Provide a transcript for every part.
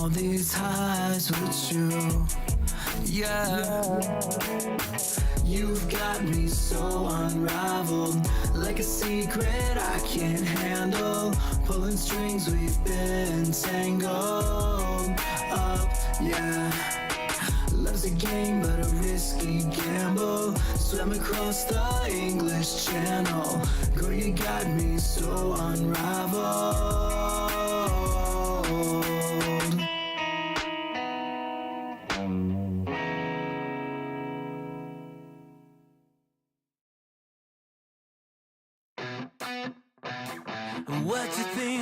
all these highs with you. Yeah, you've got me so unraveled, like a secret I can't handle. Pulling strings, we've been tangled up, yeah. Love's a game, but a risky gamble. Swim across the English Channel. Girl, you got me so unraveled.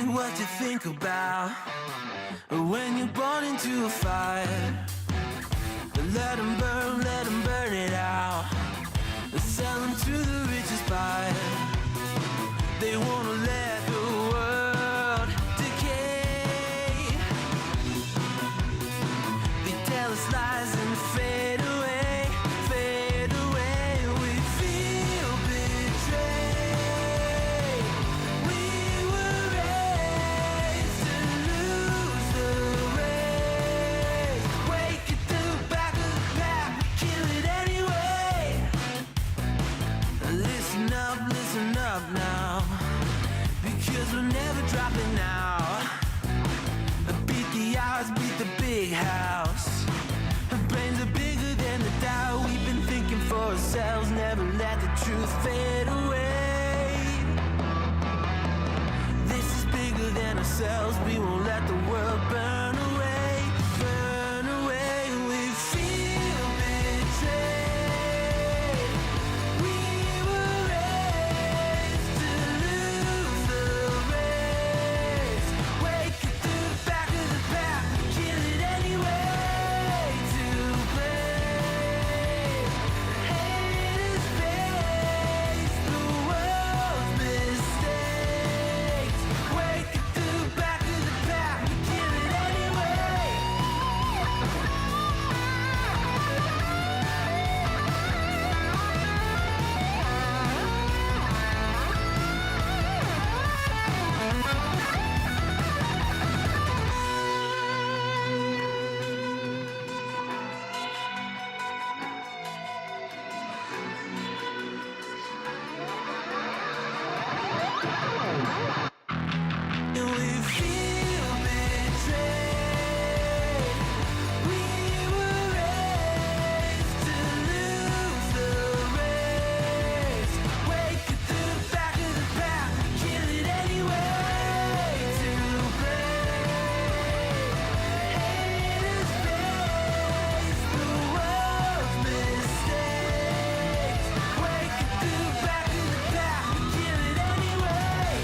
What you think about when you're born into a fire? Let them burn it out. Sell them to the richest buyer. They wanna let the world decay. They tell us lies and fade away, fade away. We feel betrayed. We were raised to lose the race. Wake at the back of the pack, kill it anyway. Listen up now, because we're never dropping now. Beat the odds, beat the big house. Our brains are bigger than the doubt. We've been thinking for ourselves, never let the truth fade away. This is bigger than ourselves, we won't let the world burn away, burn away. We feel betrayed. We were raised to lose the race. Wake at the back of the pack, kill it anyway. To blame, haters face the world's mistakes. Wake at the back of the pack, kill it anyway. And we feel betrayed. We were raised to lose the race. Wake at the back of the pack, kill it anyway. To blame, haters face the world's mistakes. Wake at the back of the pack, kill it anyway.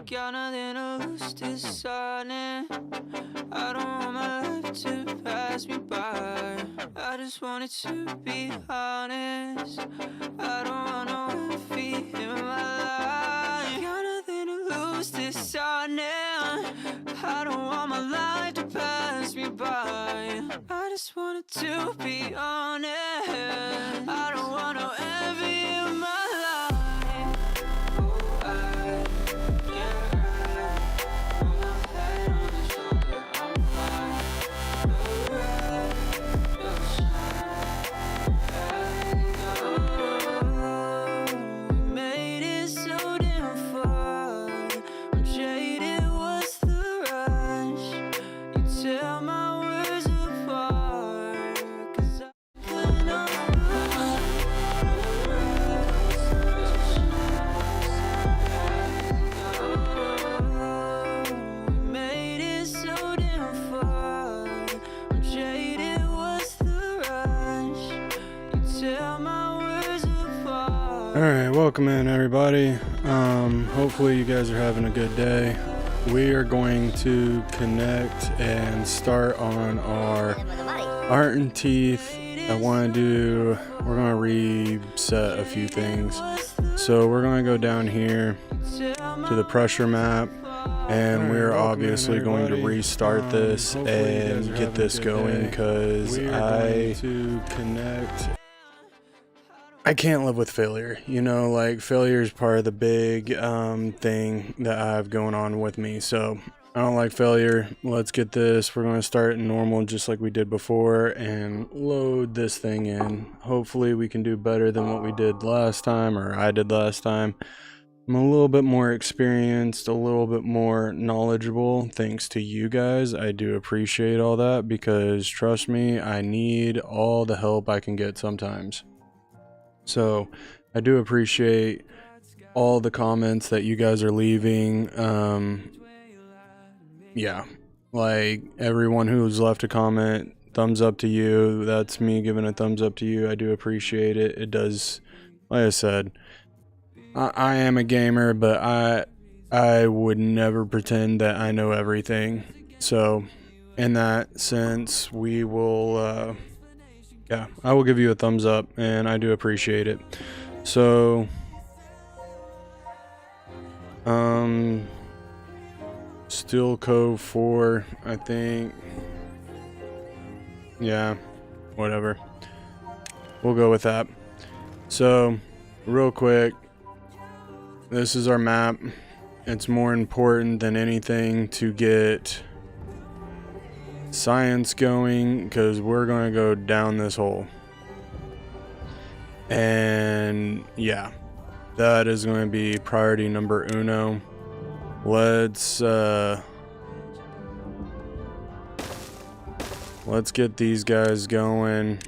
Got nothing to lose deciding. I don't want my life to pass me by. I just want it to be honest. I don't want no envy in my life. Got nothing to lose deciding. I don't want my life to pass me by. I just want it to be honest. I don't want no envy in my life. Made it so damn far. I'm jaded, what's the rush? You tear my words apart, 'cause I couldn't made it so damn far. I'm jaded, what's the rush? You tear my words apart. All right, welcome in everybody. Hopefully you guys are having a good day. We are going to connect and start on our heart and teeth. We're going to reset a few things. So we're going to go down here to the pressure map, And we're obviously going to restart this and get this going because I can't live with failure. You know, like failure is part of the big thing that I have going on with me. So I don't like failure. Let's get this. We're going to start normal just like we did before and load this thing in. Hopefully we can do better than what we did last time, or I did last time. I'm a little bit more experienced, a little bit more knowledgeable thanks to you guys. I do appreciate all that because trust me, I need all the help I can get sometimes. So I do appreciate all the comments that you guys are leaving. Yeah, like everyone who's left a comment, thumbs up to you. That's me giving a thumbs up to you. I do appreciate it. It does, like I said, I am a gamer, but I would never pretend that I know everything. So in that sense, we will, yeah, I will give you a thumbs up and I do appreciate it. So, Steel Cove 4, I think. Yeah, whatever. We'll go with that. So, real quick, this is our map. It's more important than anything to get science going because we're going to go down this hole. And yeah, that is going to be priority number uno. Let's get these guys going.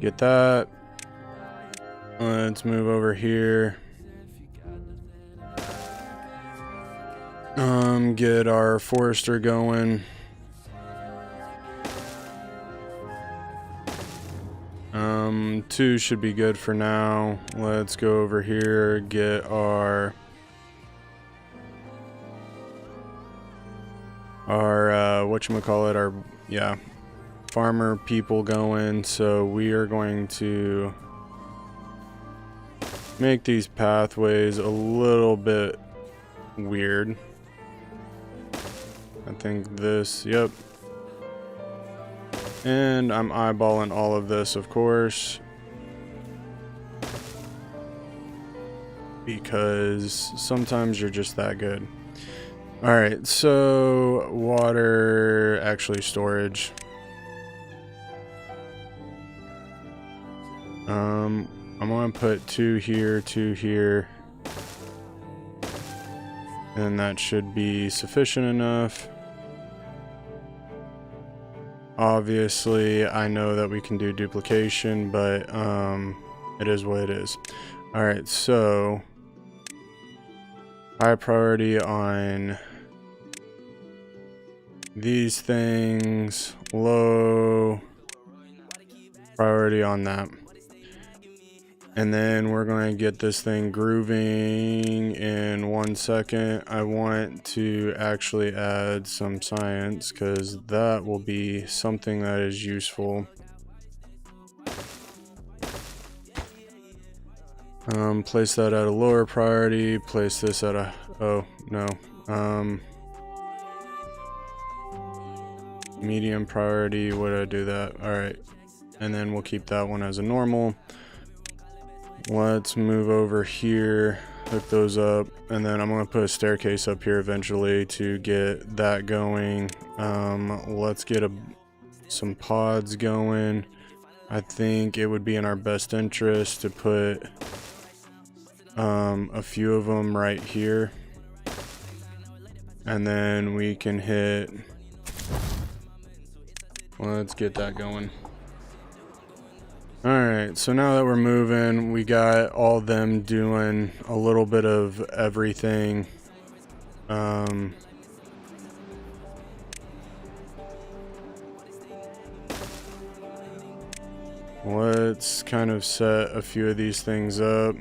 Get that. Let's move over here. Get our forester going. Two should be good for now. Let's go over here, get our whatchamacallit, our, yeah, farmer people going. So we are going to make these pathways a little bit weird. I think this, yep. And I'm eyeballing all of this, of course, because sometimes you're just that good. All right, so water, actually storage. I'm gonna put 2 here, 2 here, and that should be sufficient enough. Obviously, I know that we can do duplication, but it is what it is. All right, so high priority on these things, low priority on that. And then we're going to get this thing grooving in 1 second. I want to actually add some science because that will be something that is useful. Place that at a lower priority. Place this at a, oh no, medium priority. What did I do that? All right, and then we'll keep that one as a normal. Let's move over here, hook those up, and then I'm going to put a staircase up here eventually to get that going. Let's get some pods going. I think it would be in our best interest to put a few of them right here. And then we can hit, let's get that going. Alright, so now that we're moving, we got all them doing a little bit of everything. Let's kind of set a few of these things up.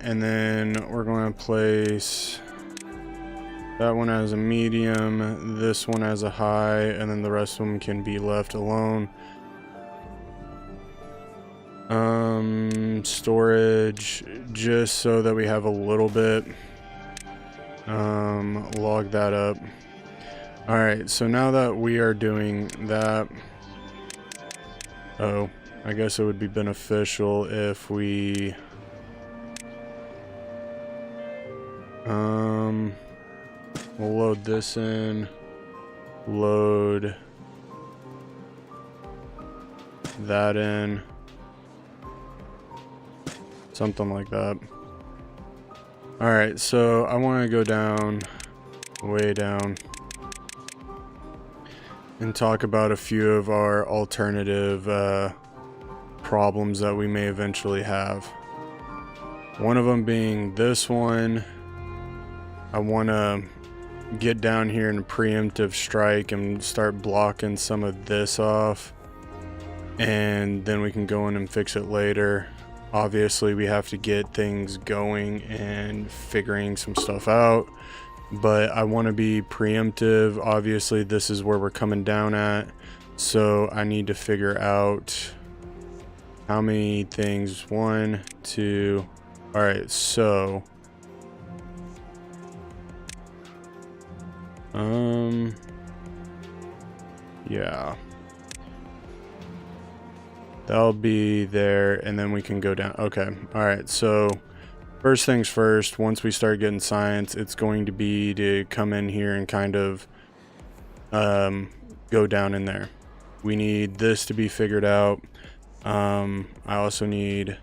And then we're going to place That one has a medium, this one has a high, and then the rest of them can be left alone. Storage, just so that we have a little bit. Log that up. Alright, so now that we are doing that, oh, I guess it would be beneficial if we we'll load this in, load that in, something like that. Alright, so I want to go down, way down, and talk about a few of our alternative problems that we may eventually have. One of them being this one. I want to get down here and preemptive strike and start blocking some of this off, and then we can go in and fix it later. Obviously we have to get things going and figuring some stuff out, but I want to be preemptive. Obviously this is where we're coming down at, so I need to figure out how many things. 1, 2. All right, so yeah, that'll be there, and then we can go down. Okay, all right, so first things first, once we start getting science, it's going to be to come in here and kind of go down in there. We need this to be figured out. I also need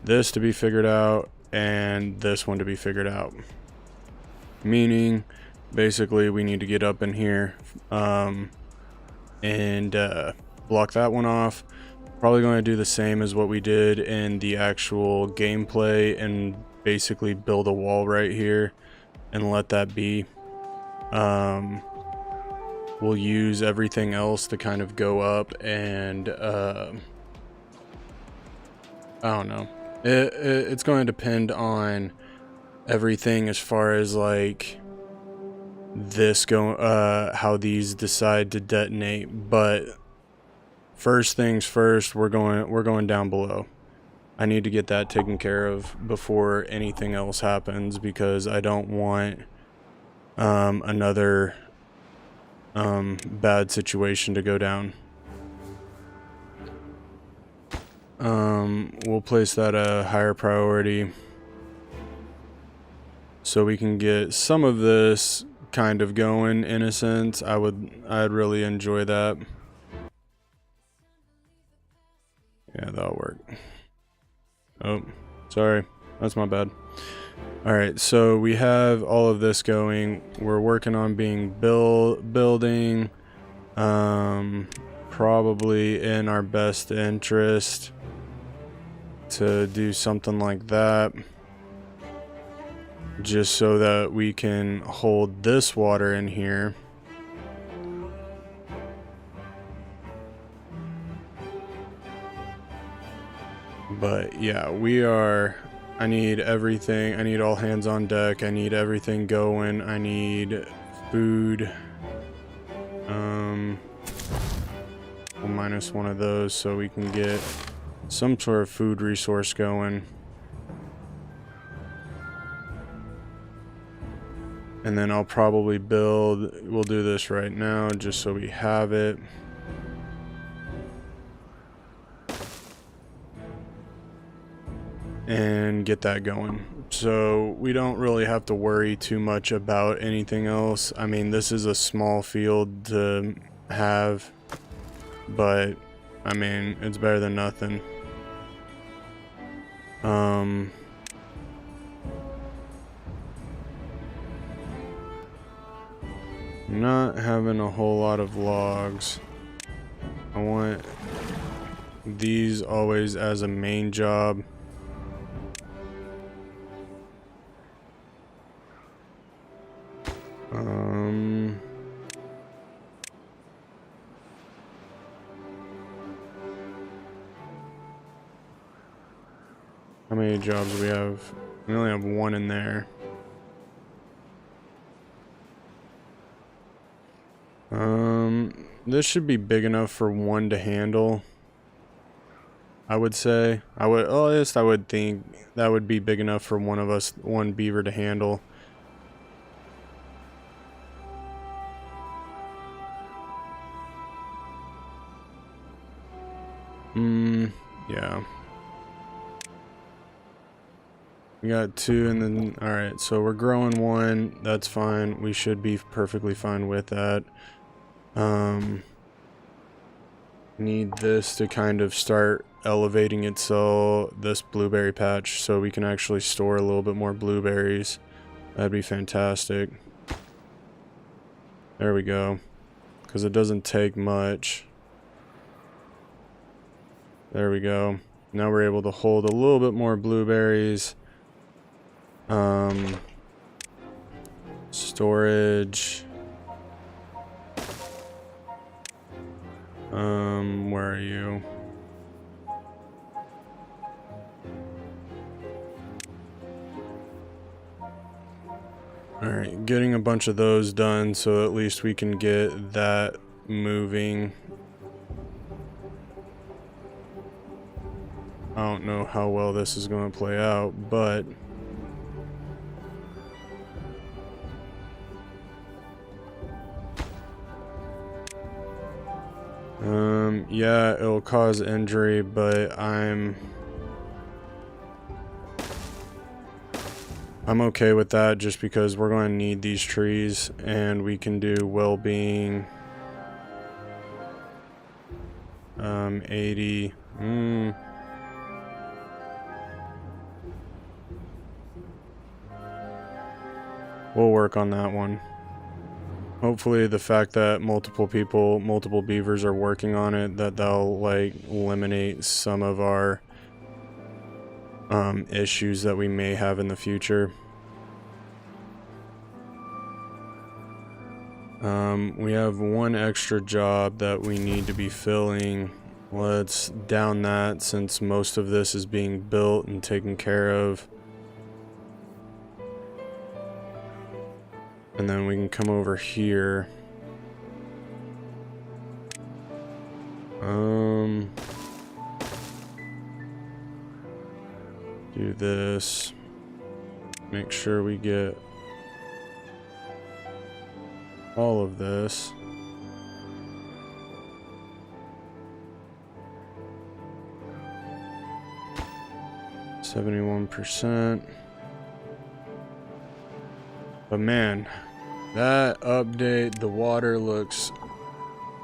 this to be figured out and this one to be figured out, meaning basically we need to get up in here and block that one off. Probably going to do the same as what we did in the actual gameplay and basically build a wall right here and let that be. We'll use everything else to kind of go up and I don't know. It's going to depend on everything as far as like this how these decide to detonate. But first things first, we're going down below. I need to get that taken care of before anything else happens, because I don't want another bad situation to go down. We'll place that a higher priority so we can get some of this kind of going in a sense. I'd really enjoy that. Yeah, that'll work. Oh, sorry, that's my bad. All right, so we have all of this going. We're working on being building, probably in our best interest to do something like that, just so that we can hold this water in here. But yeah, I need everything. I need all hands on deck. I need everything going. I need food. We'll minus one of those so we can get some sort of food resource going. And then I'll probably we'll do this right now just so we have it. And get that going, so we don't really have to worry too much about anything else. I mean, this is a small field to have, but I mean, it's better than nothing. Not having a whole lot of logs. I want these always as a main job. How many jobs do we have? We only have one in there. This should be big enough for one to handle. I would say. At least I would think that would be big enough for one beaver to handle. Yeah. We got 2 and then, alright, so we're growing 1. That's fine. We should be perfectly fine with that. Need this to kind of start elevating itself, this blueberry patch, so we can actually store a little bit more blueberries. That'd be fantastic. There we go. Because it doesn't take much. There we go. Now we're able to hold a little bit more blueberries. Storage. Where are you? Alright, getting a bunch of those done so at least we can get that moving. I don't know how well this is going to play out, but yeah, it'll cause injury, but I'm okay with that just because we're going to need these trees and we can do well-being. 80. We'll work on that one. Hopefully the fact that multiple beavers are working on it, that'll like eliminate some of our issues that we may have in the future. We have one extra job that we need to be filling. Let's down that since most of this is being built and taken care of. And then we can come over here. Do this. Make sure we get all of this. %. But man, that update, the water looks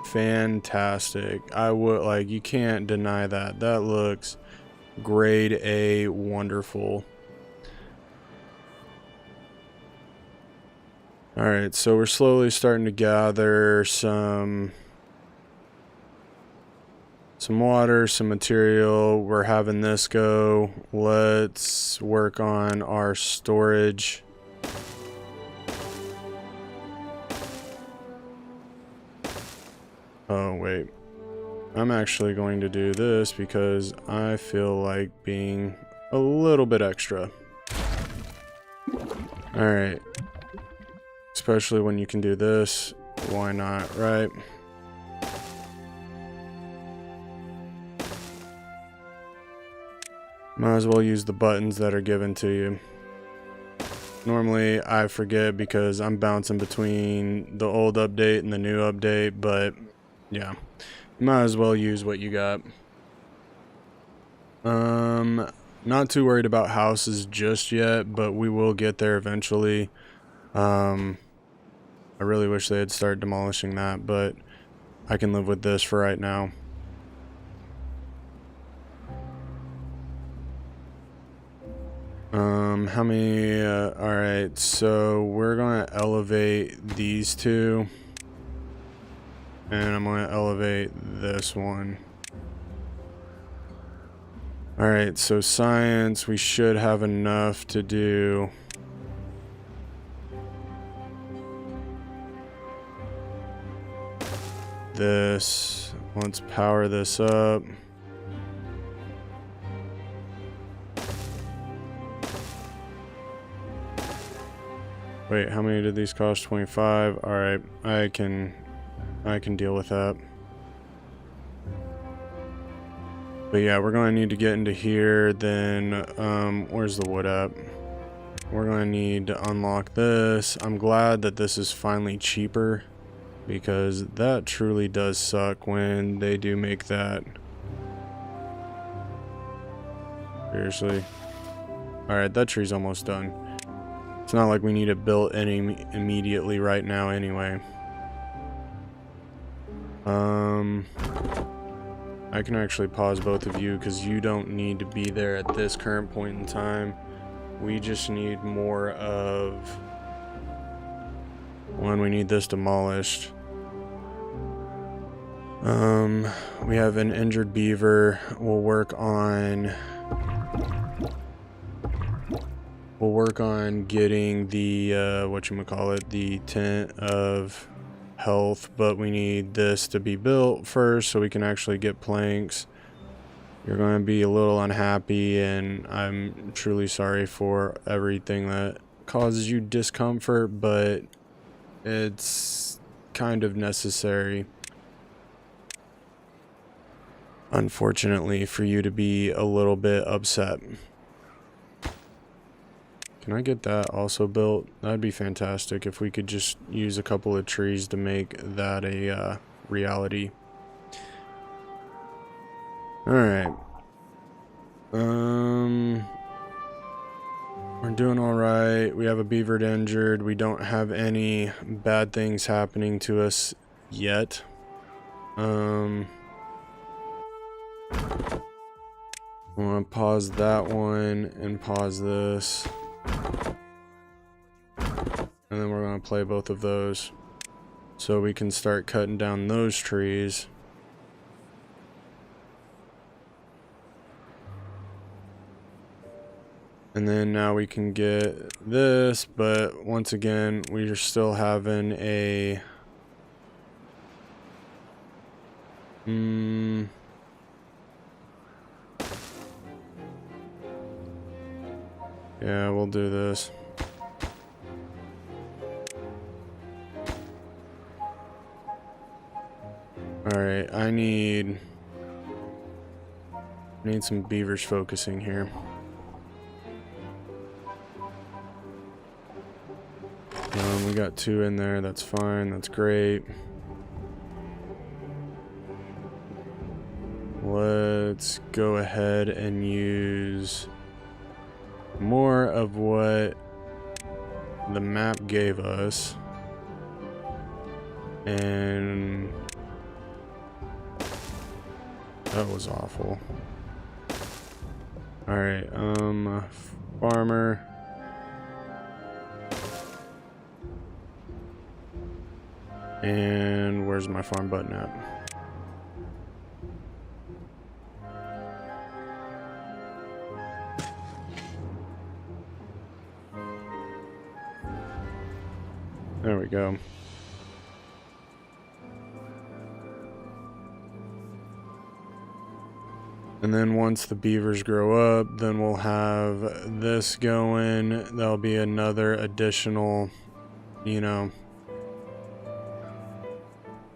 fantastic. You can't deny that. That looks grade A wonderful. Alright, so we're slowly starting to gather some water, some material. We're having this go. Let's work on our storage. Oh, wait. I'm actually going to do this because I feel like being a little bit extra. Alright. Especially when you can do this. Why not, right? Might as well use the buttons that are given to you. Normally I forget because I'm bouncing between the old update and the new update, but yeah, you might as well use what you got. Not too worried about houses just yet, but we will get there eventually. I really wish they had started demolishing that, but I can live with this for right now. How many, alright, so we're gonna elevate these two. And I'm gonna elevate this one. Alright, so science, we should have enough to do. This. Let's power this up. Wait, how many did these cost? 25. Alright, I can I can deal with that. But yeah, we're going to need to get into here. Then, where's the wood at? We're going to need to unlock this. I'm glad that this is finally cheaper, because that truly does suck when they do make that. Seriously. Alright, that tree's almost done. It's not like we need it built immediately right now anyway. I can actually pause both of you because you don't need to be there at this current point in time. We just need more of... One, we need this demolished. We have an injured beaver. We'll work on getting the whatchamacallit, the tent of health, but we need this to be built first so we can actually get planks. You're going to be a little unhappy, and I'm truly sorry for everything that causes you discomfort, but it's kind of necessary, unfortunately, for you to be a little bit upset. Can I get that also built? That'd be fantastic if we could just use a couple of trees to make that a reality. Alright. We're doing alright. We have a beaver injured. We don't have any bad things happening to us yet. I want to pause that one and pause this. And then we're going to play both of those so we can start cutting down those trees. And then now we can get this, but once again, we are still having a... Yeah, we'll do this. Alright, I need some beavers focusing here. We got 2 in there, that's fine, that's great. Let's go ahead and use more of what the map gave us. And that was awful. Alright, farmer. And where's my farm button at? There we go. And then once the beavers grow up, then we'll have this going. There'll be another additional, you know,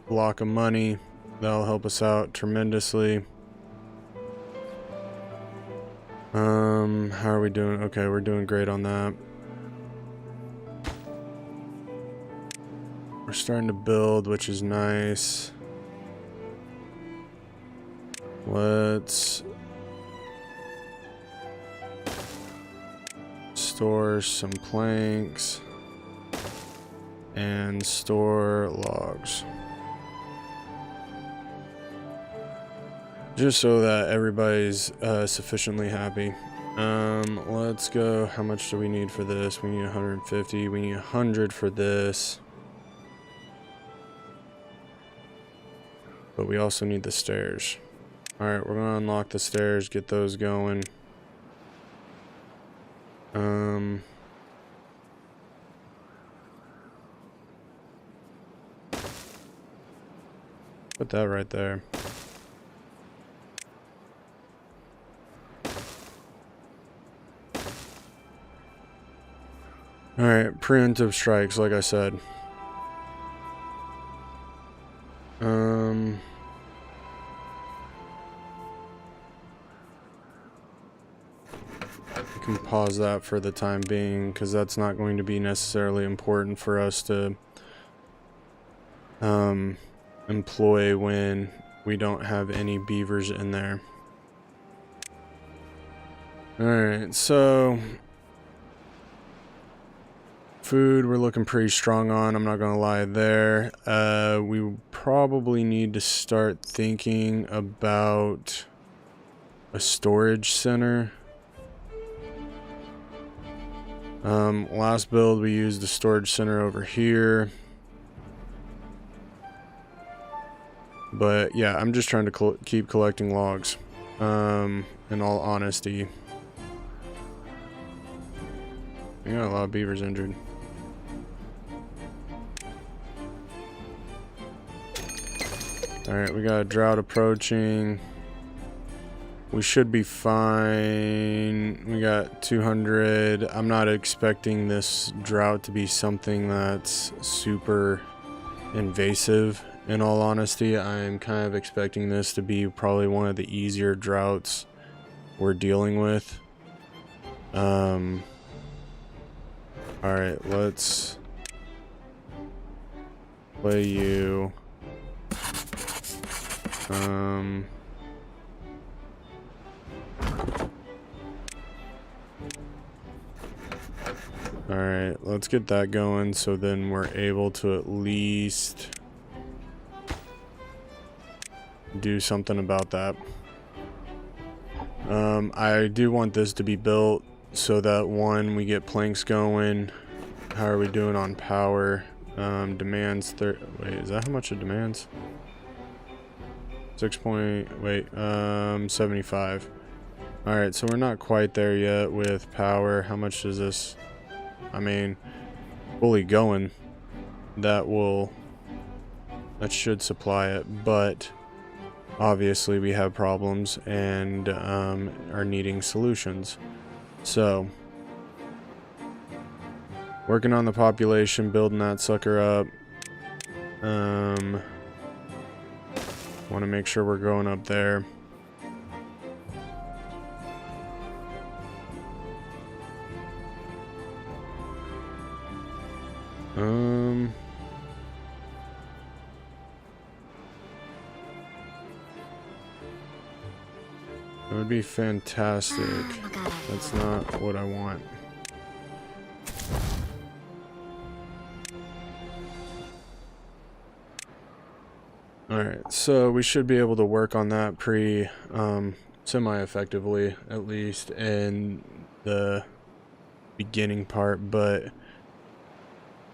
block of money. That'll help us out tremendously. How are we doing? Okay, we're doing great on that. We're starting to build, which is nice. Let's store some planks and store logs. Just so that everybody's sufficiently happy. Let's go. How much do we need for this? We need 150. We need 100 for this. But we also need the stairs. Alright, we're going to unlock the stairs, get those going. Put that right there. Alright, preemptive strikes, like I said. We can pause that for the time being because that's not going to be necessarily important for us to employ when we don't have any beavers in there. Alright, so food we're looking pretty strong on, I'm not gonna lie there. We probably need to start thinking about a storage center. Last build we used the storage center over here. But yeah, I'm just trying to keep collecting logs, in all honesty. We got a lot of beavers injured. Alright, we got a drought approaching. We should be fine. We got 200. I'm not expecting this drought to be something that's super invasive. In all honesty, I'm kind of expecting this to be probably one of the easier droughts we're dealing with. Alright, let's play you. Alright, let's get that going so then we're able to at least do something about that. I do want this to be built so that one, we get planks going. How are we doing on power? Demands wait, is that how much it demands? 75. Alright, so we're not quite there yet with power. How much does this? I mean, fully going, that should supply it, but obviously we have problems and are needing solutions. So working on the population, building that sucker up. Want to make sure we're going up there. That would be fantastic. That's not what I want. Alright, so we should be able to work on that semi-effectively, at least in the beginning part, but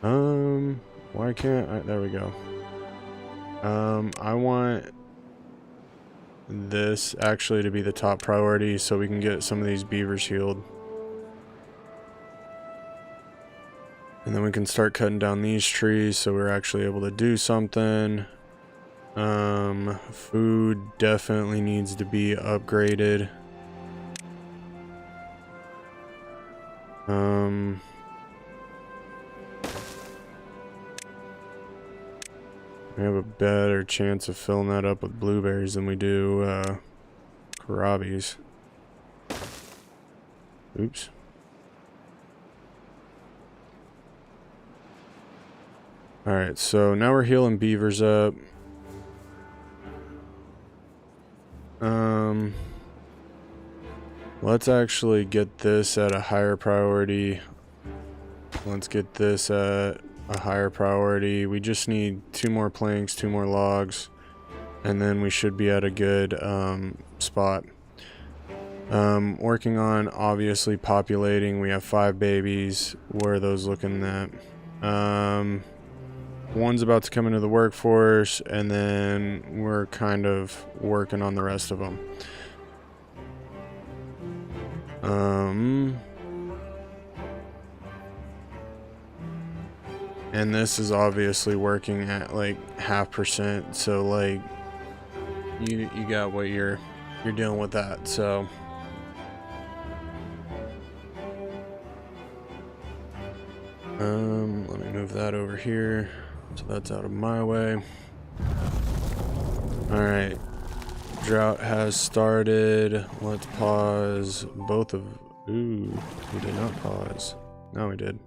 why can't I? There we go. I want this actually to be the top priority so we can get some of these beavers healed. And then we can start cutting down these trees so we're actually able to do something. Food definitely needs to be upgraded. We have a better chance of filling that up with blueberries than we do kohlrabies. Oops. Alright, so now we're healing beavers up. Let's actually get this at a higher priority. Let's get this at a higher priority. We just need 2 more planks, 2 more logs, and then we should be at a good spot. Working on obviously populating. We have 5 babies. Where are those looking at? One's about to come into the workforce, and then we're kind of working on the rest of them. And this is obviously working at like 0.5%, so like you got what you're dealing with that. So let me move that over here so that's out of my way. Alright. Drought has started. Let's pause both of... Ooh, we did not pause. No, we did.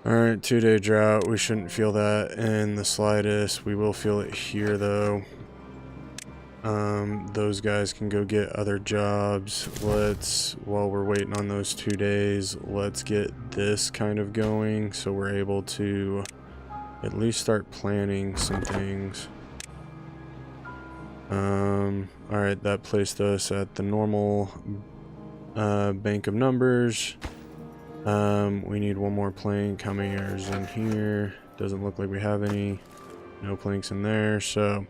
Alright, 2-day drought. We shouldn't feel that in the slightest. We will feel it here, though. Those guys can go get other jobs. While we're waiting on those 2 days, let's get this kind of going so we're able to at least start planning some things. Alright, that placed us at the normal bank of numbers. We need one more plank. How many are in here? Doesn't look like we have any. No planks in there, so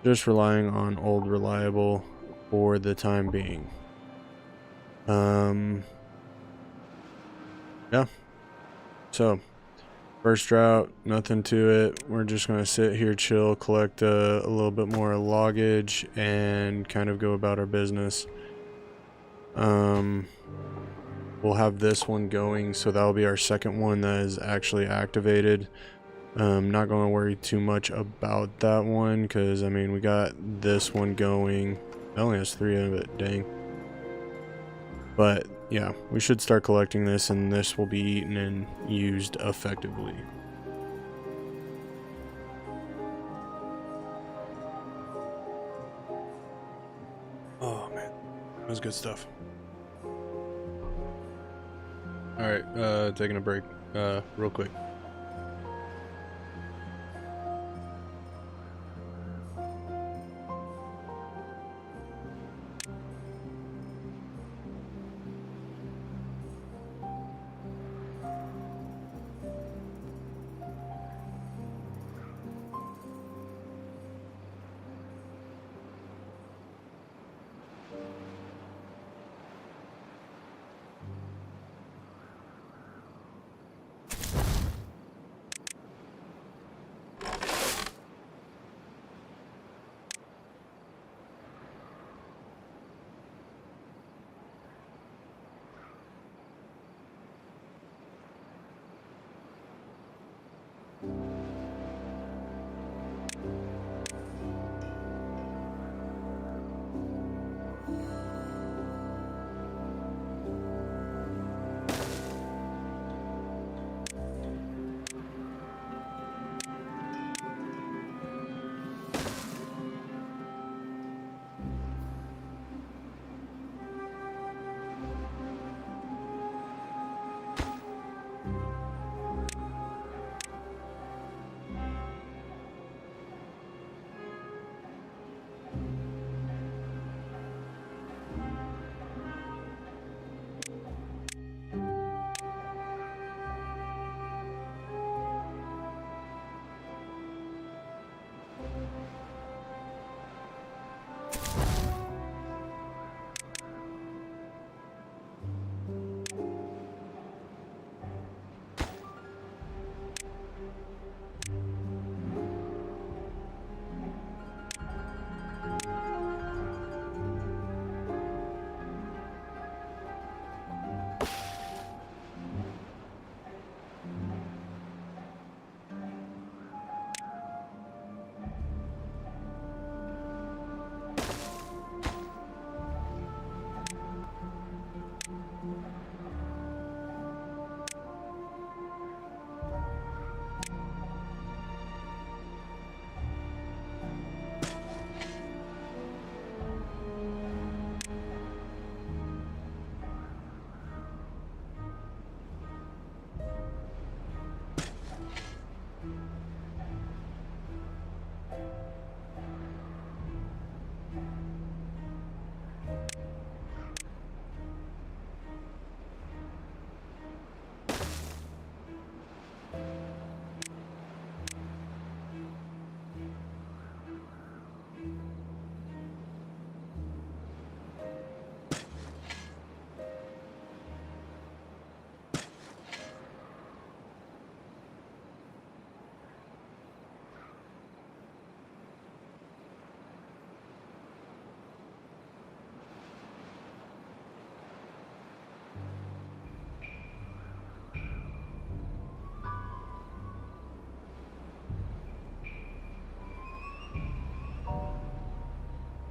just relying on old reliable for the time being. Yeah. So, first drought, nothing to it. We're just going to sit here, chill, collect a little bit more loggage, and kind of go about our business. We'll have this one going, so that'll be our second one that is actually activated. Not going to worry too much about that one, because, I mean, we got this one going. It only has 3 of it, dang. But, yeah, we should start collecting this, and this will be eaten and used effectively. Oh, man. That was good stuff. Alright, taking a break, real quick.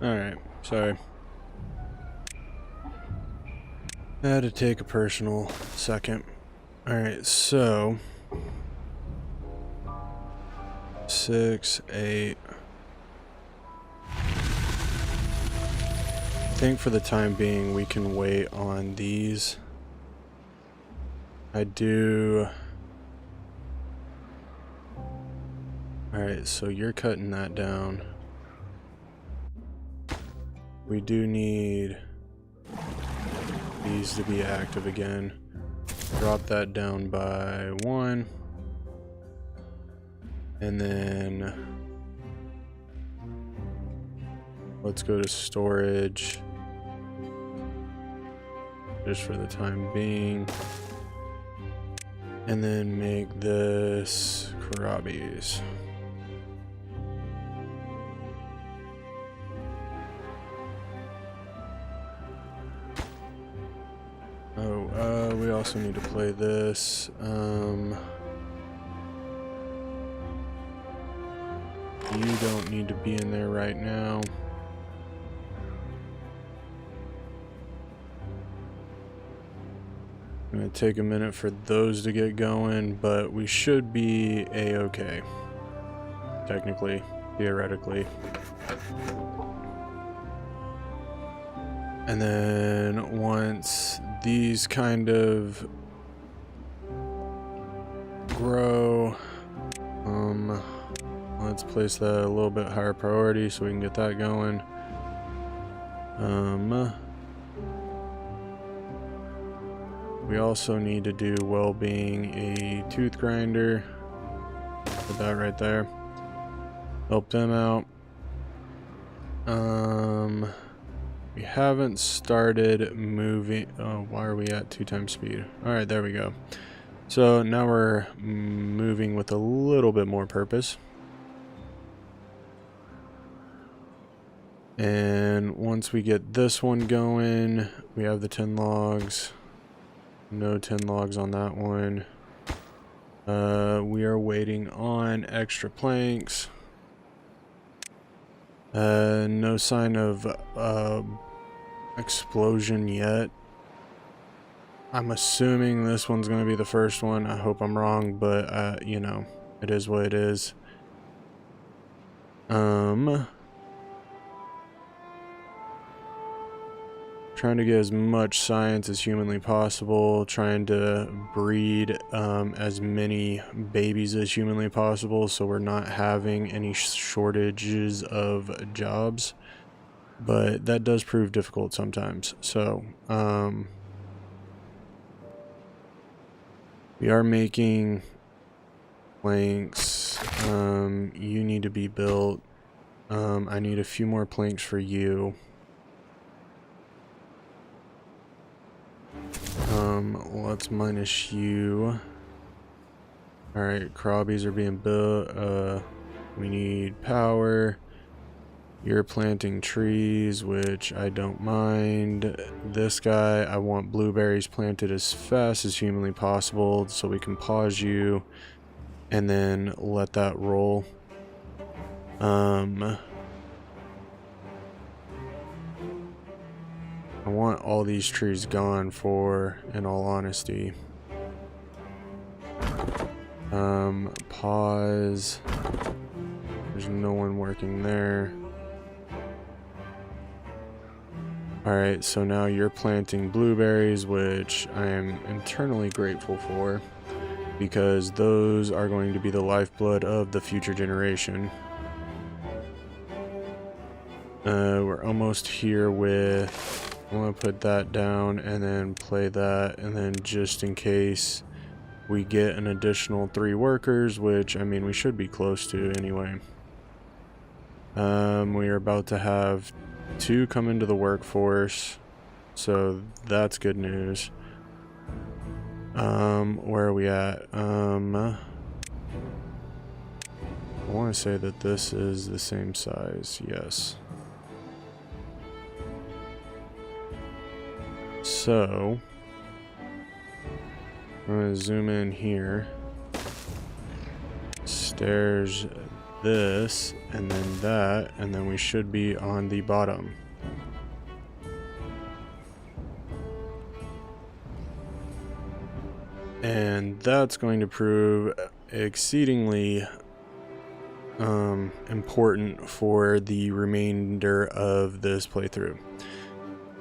Alright, sorry. I had to take a personal second. Alright, so 6, 8. I think for the time being we can wait on these. I do. Alright, so you're cutting that down. We do need these to be active again. Drop that down by 1. And then let's go to storage just for the time being. And then make this Karabi's. Oh, we also need to play this. You don't need to be in there right now. I'm gonna take a minute for those to get going, but we should be a-okay. Technically, theoretically. And then once these kind of grow, let's place that a little bit higher priority so we can get that going. We also need to do well-being a tooth grinder. Put that right there. Help them out. We haven't started moving. Oh, why are we at 2 times speed? Alright, there we go. So now we're moving with a little bit more purpose. And once we get this one going, we have the 10 logs. No 10 logs on that one. We are waiting on extra planks. No sign of explosion yet. I'm assuming this one's going to be the first one. I hope I'm wrong, but you know, it is what it is. Trying to get as much science as humanly possible, trying to breed as many babies as humanly possible so we're not having any shortages of jobs, but that does prove difficult sometimes. So we are making planks. You need to be built. I need a few more planks for you. Let's minus you. Alright, Karabi's are being built. We need power. You're planting trees, which I don't mind. This guy, I want blueberries planted as fast as humanly possible so we can pause you and then let that roll. I want all these trees gone for, in all honesty. Pause. There's no one working there. Alright, so now you're planting blueberries, which I am internally grateful for, because those are going to be the lifeblood of the future generation. We're almost here with... I'm going to put that down and then play that, and then just in case we get an additional 3 workers, which, I mean, we should be close to anyway. We are about to have 2 come into the workforce, so that's good news. Where are we at? I want to say that this is the same size, yes. So, I'm going to zoom in here. Stairs this, and then that, and then we should be on the bottom. And that's going to prove exceedingly important for the remainder of this playthrough.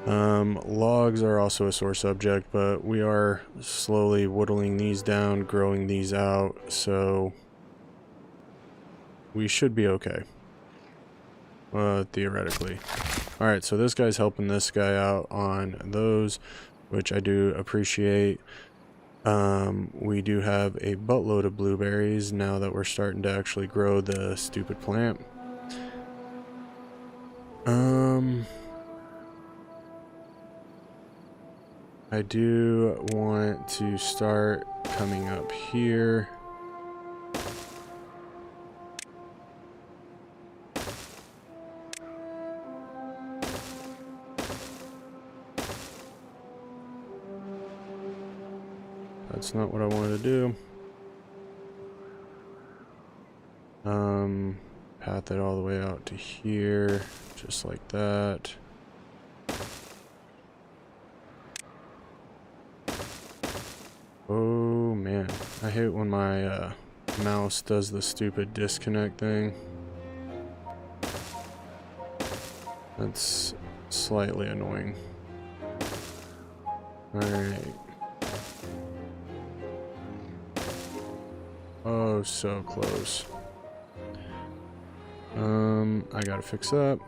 Logs are also a sore subject, but we are slowly whittling these down, growing these out, so we should be okay. Theoretically. Alright, so this guy's helping this guy out on those, which I do appreciate. We do have a buttload of blueberries now that we're starting to actually grow the stupid plant. I do want to start coming up here. That's not what I wanted to do. Path it all the way out to here, just like that. Oh man, I hate when my mouse does the stupid disconnect thing. That's slightly annoying. Alright. Oh, so close. I gotta fix that.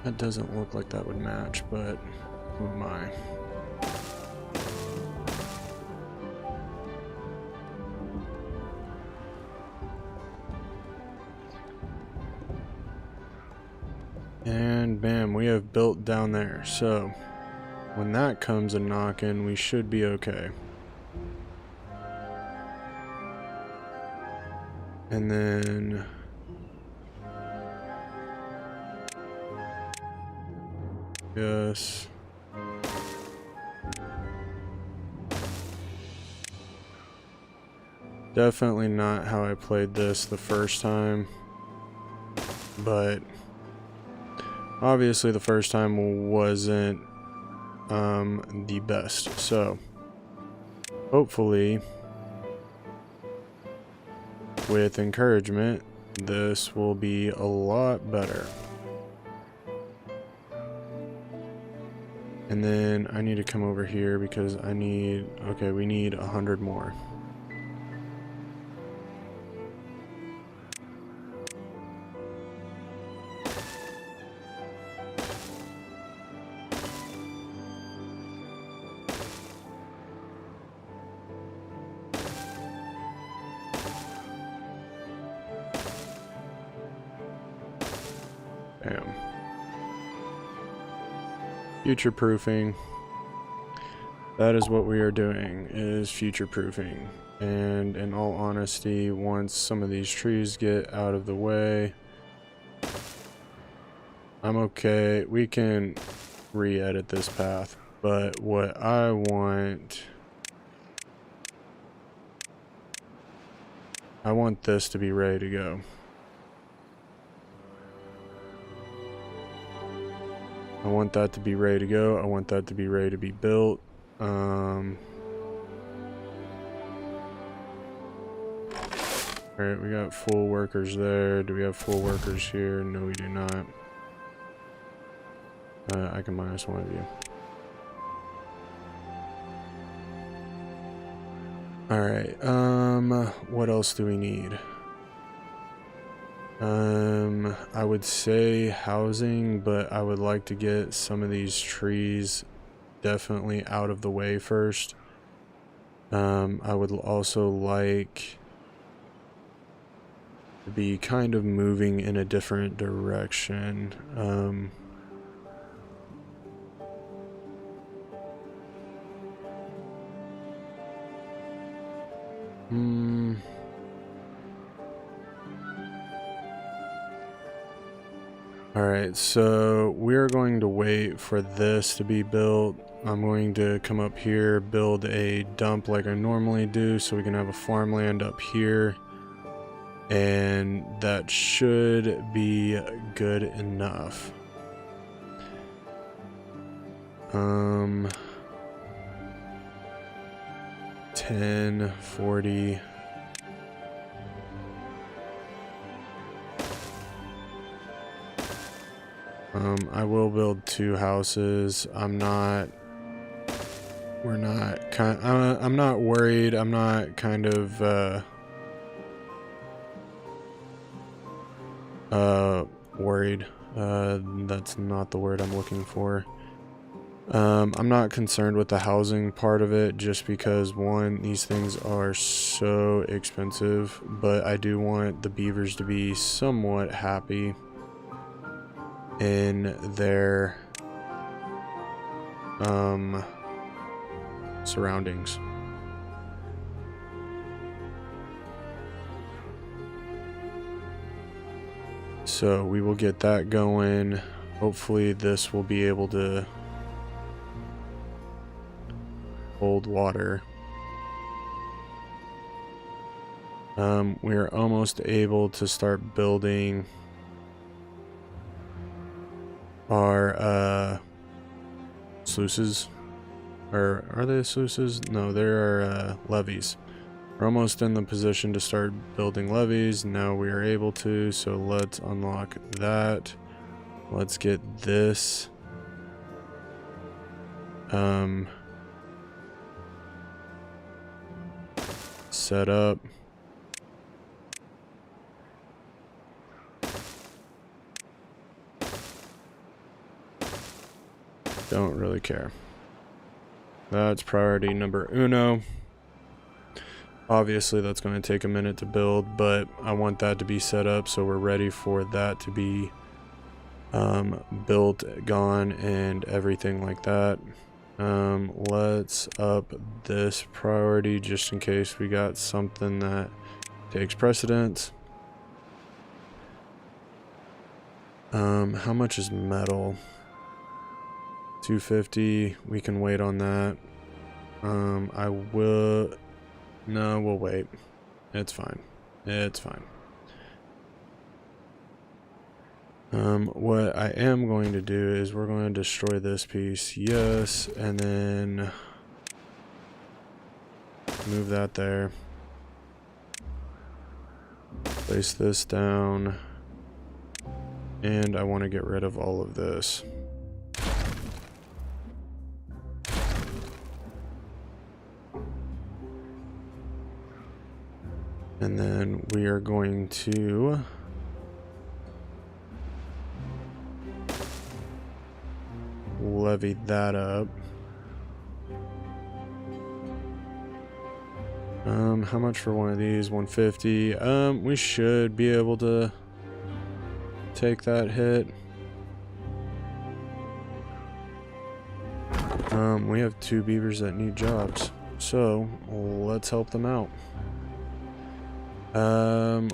That doesn't look like that would match, but who am I? And bam, we have built down there. So when that comes a knocking, we should be okay. And then yes. Definitely not how I played this the first time, but obviously the first time wasn't the best, so hopefully with encouragement this will be a lot better. And then I need to come over here because I need, okay, we need 100 more. Bam. Future proofing. That is what we are doing, is future proofing. And in all honesty, once some of these trees get out of the way, I'm okay. We can re-edit this path. But what I want this to be ready to go. I want that to be ready to go. I want that to be ready to be built. Alright, we got full workers there. Do we have full workers here? No, we do not. I can minus one of you. Alright, what else do we need? I would say housing, but I would like to get some of these trees definitely out of the way first. I would also like to be kind of moving in a different direction. Alright, so we're going to wait for this to be built. I'm going to come up here, build a dump like I normally do so we can have a farmland up here. And that should be good enough. 10, 40. I will build 2 houses. I'm not worried. I'm not kind of worried. That's not the word I'm looking for. I'm not concerned with the housing part of it just because, one, these things are so expensive, but I do want the beavers to be somewhat happy in their surroundings. So we will get that going. Hopefully this will be able to hold water. We are almost able to start building our sluices. Or are they sluices? No, they're levees. We're almost in the position to start building levees. Now we are able to, so let's unlock that. Let's get this set up. Don't really care. That's priority number uno. Obviously that's going to take a minute to build, but I want that to be set up so we're ready for that to be built, gone, and everything like that. Let's up this priority just in case we got something that takes precedence. How much is metal? 250. We can wait on that. No, we'll wait. It's fine. It's fine. What I am going to do is we're going to destroy this piece. Yes, and then move that there. Place this down. And I want to get rid of all of this. And then we are going to levy that up. How much for one of these? 150. We should be able to take that hit. We have 2 beavers that need jobs, so let's help them out.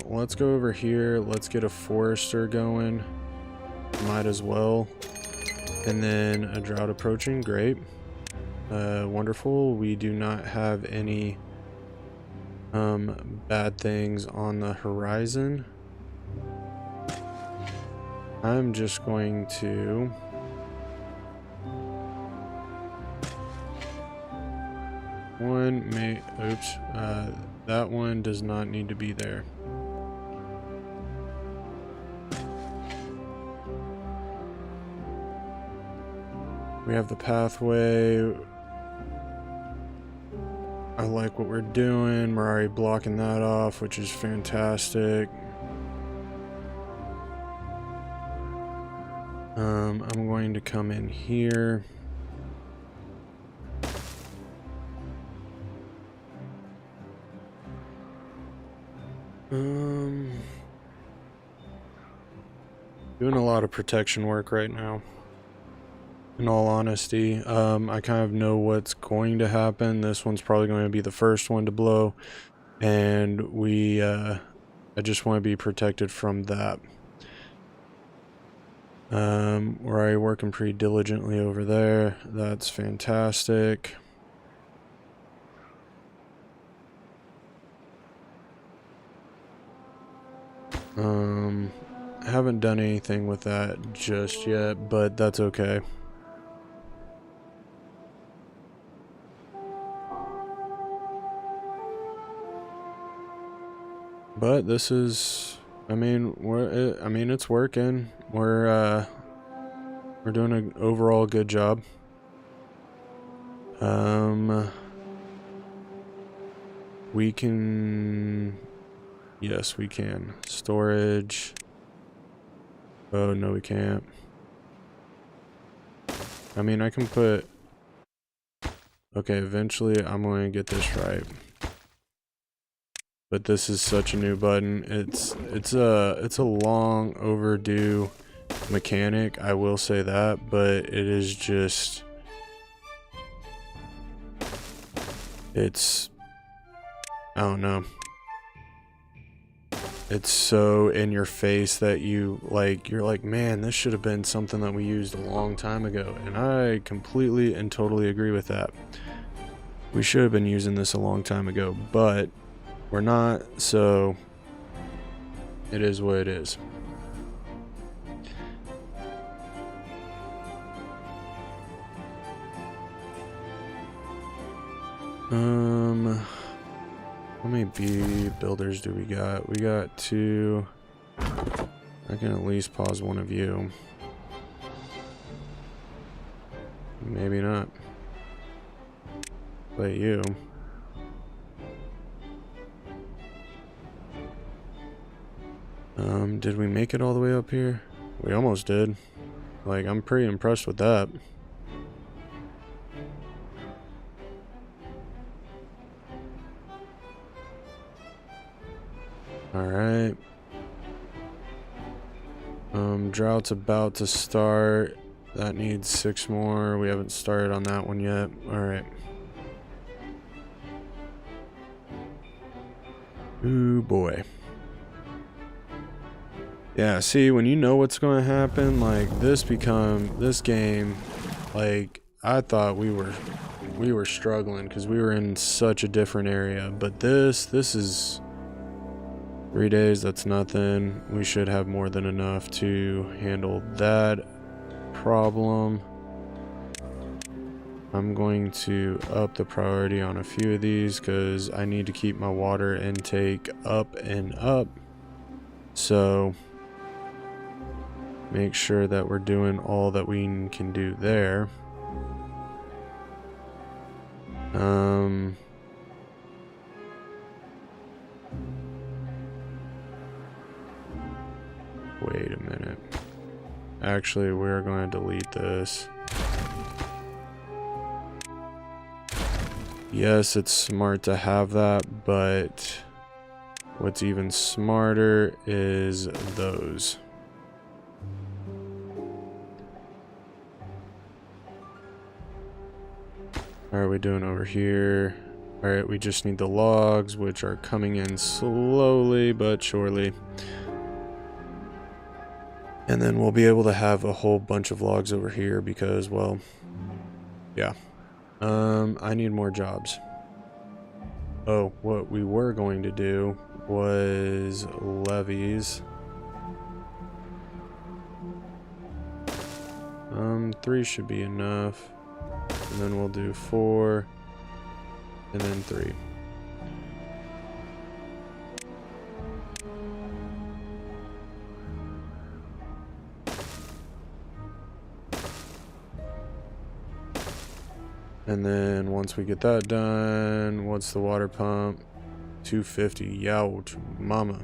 Let's go over here. Let's get a forester going. Might as well. And then a drought approaching. Great. Wonderful. We do not have any bad things on the horizon. I'm just going to that one does not need to be there. We have the pathway. I like what we're doing. We're already blocking that off, which is fantastic. I'm going to come in here. Doing a lot of protection work right now. In all honesty, I kind of know what's going to happen. This one's probably going to be the first one to blow, and I just want to be protected from that. We're already working pretty diligently over there. That's fantastic. Haven't done anything with that just yet, but that's okay. But this is, I mean, it's working. We're doing an overall good job. We can, yes, we can. Storage. Oh, no, we can't. I mean, I can put, okay, eventually I'm going to get this right. But this is such a new button. It's a long overdue mechanic, I will say that, but it is just, it's, I don't know. It's so in your face that you're like, man, this should have been something that we used a long time ago. And I completely and totally agree with that. We should have been using this a long time ago, but we're not, so it is what it is. How many bee builders do we got? We got 2. I can at least pause one of you. Maybe not. But you. Did we make it all the way up here? We almost did. Like, I'm pretty impressed with that. Alright. Drought's about to start. That needs 6 more. We haven't started on that one yet. Alright. Ooh, boy. Yeah, see, when you know what's going to happen, like, this game, like, I thought we were struggling because we were in such a different area, but this is 3 days, that's nothing. We should have more than enough to handle that problem. I'm going to up the priority on a few of these because I need to keep my water intake up and up. So make sure that we're doing all that we can do there. Wait a minute. Actually, we're going to delete this. Yes, it's smart to have that, but what's even smarter is those. How are we doing over here? Alright, we just need the logs, which are coming in slowly but surely. And then we'll be able to have a whole bunch of logs over here because, well, yeah. I need more jobs. Oh, what we were going to do was levies. 3 should be enough. And then we'll do 4. And then 3. And then once we get that done, what's the water pump? 250. Youch, mama.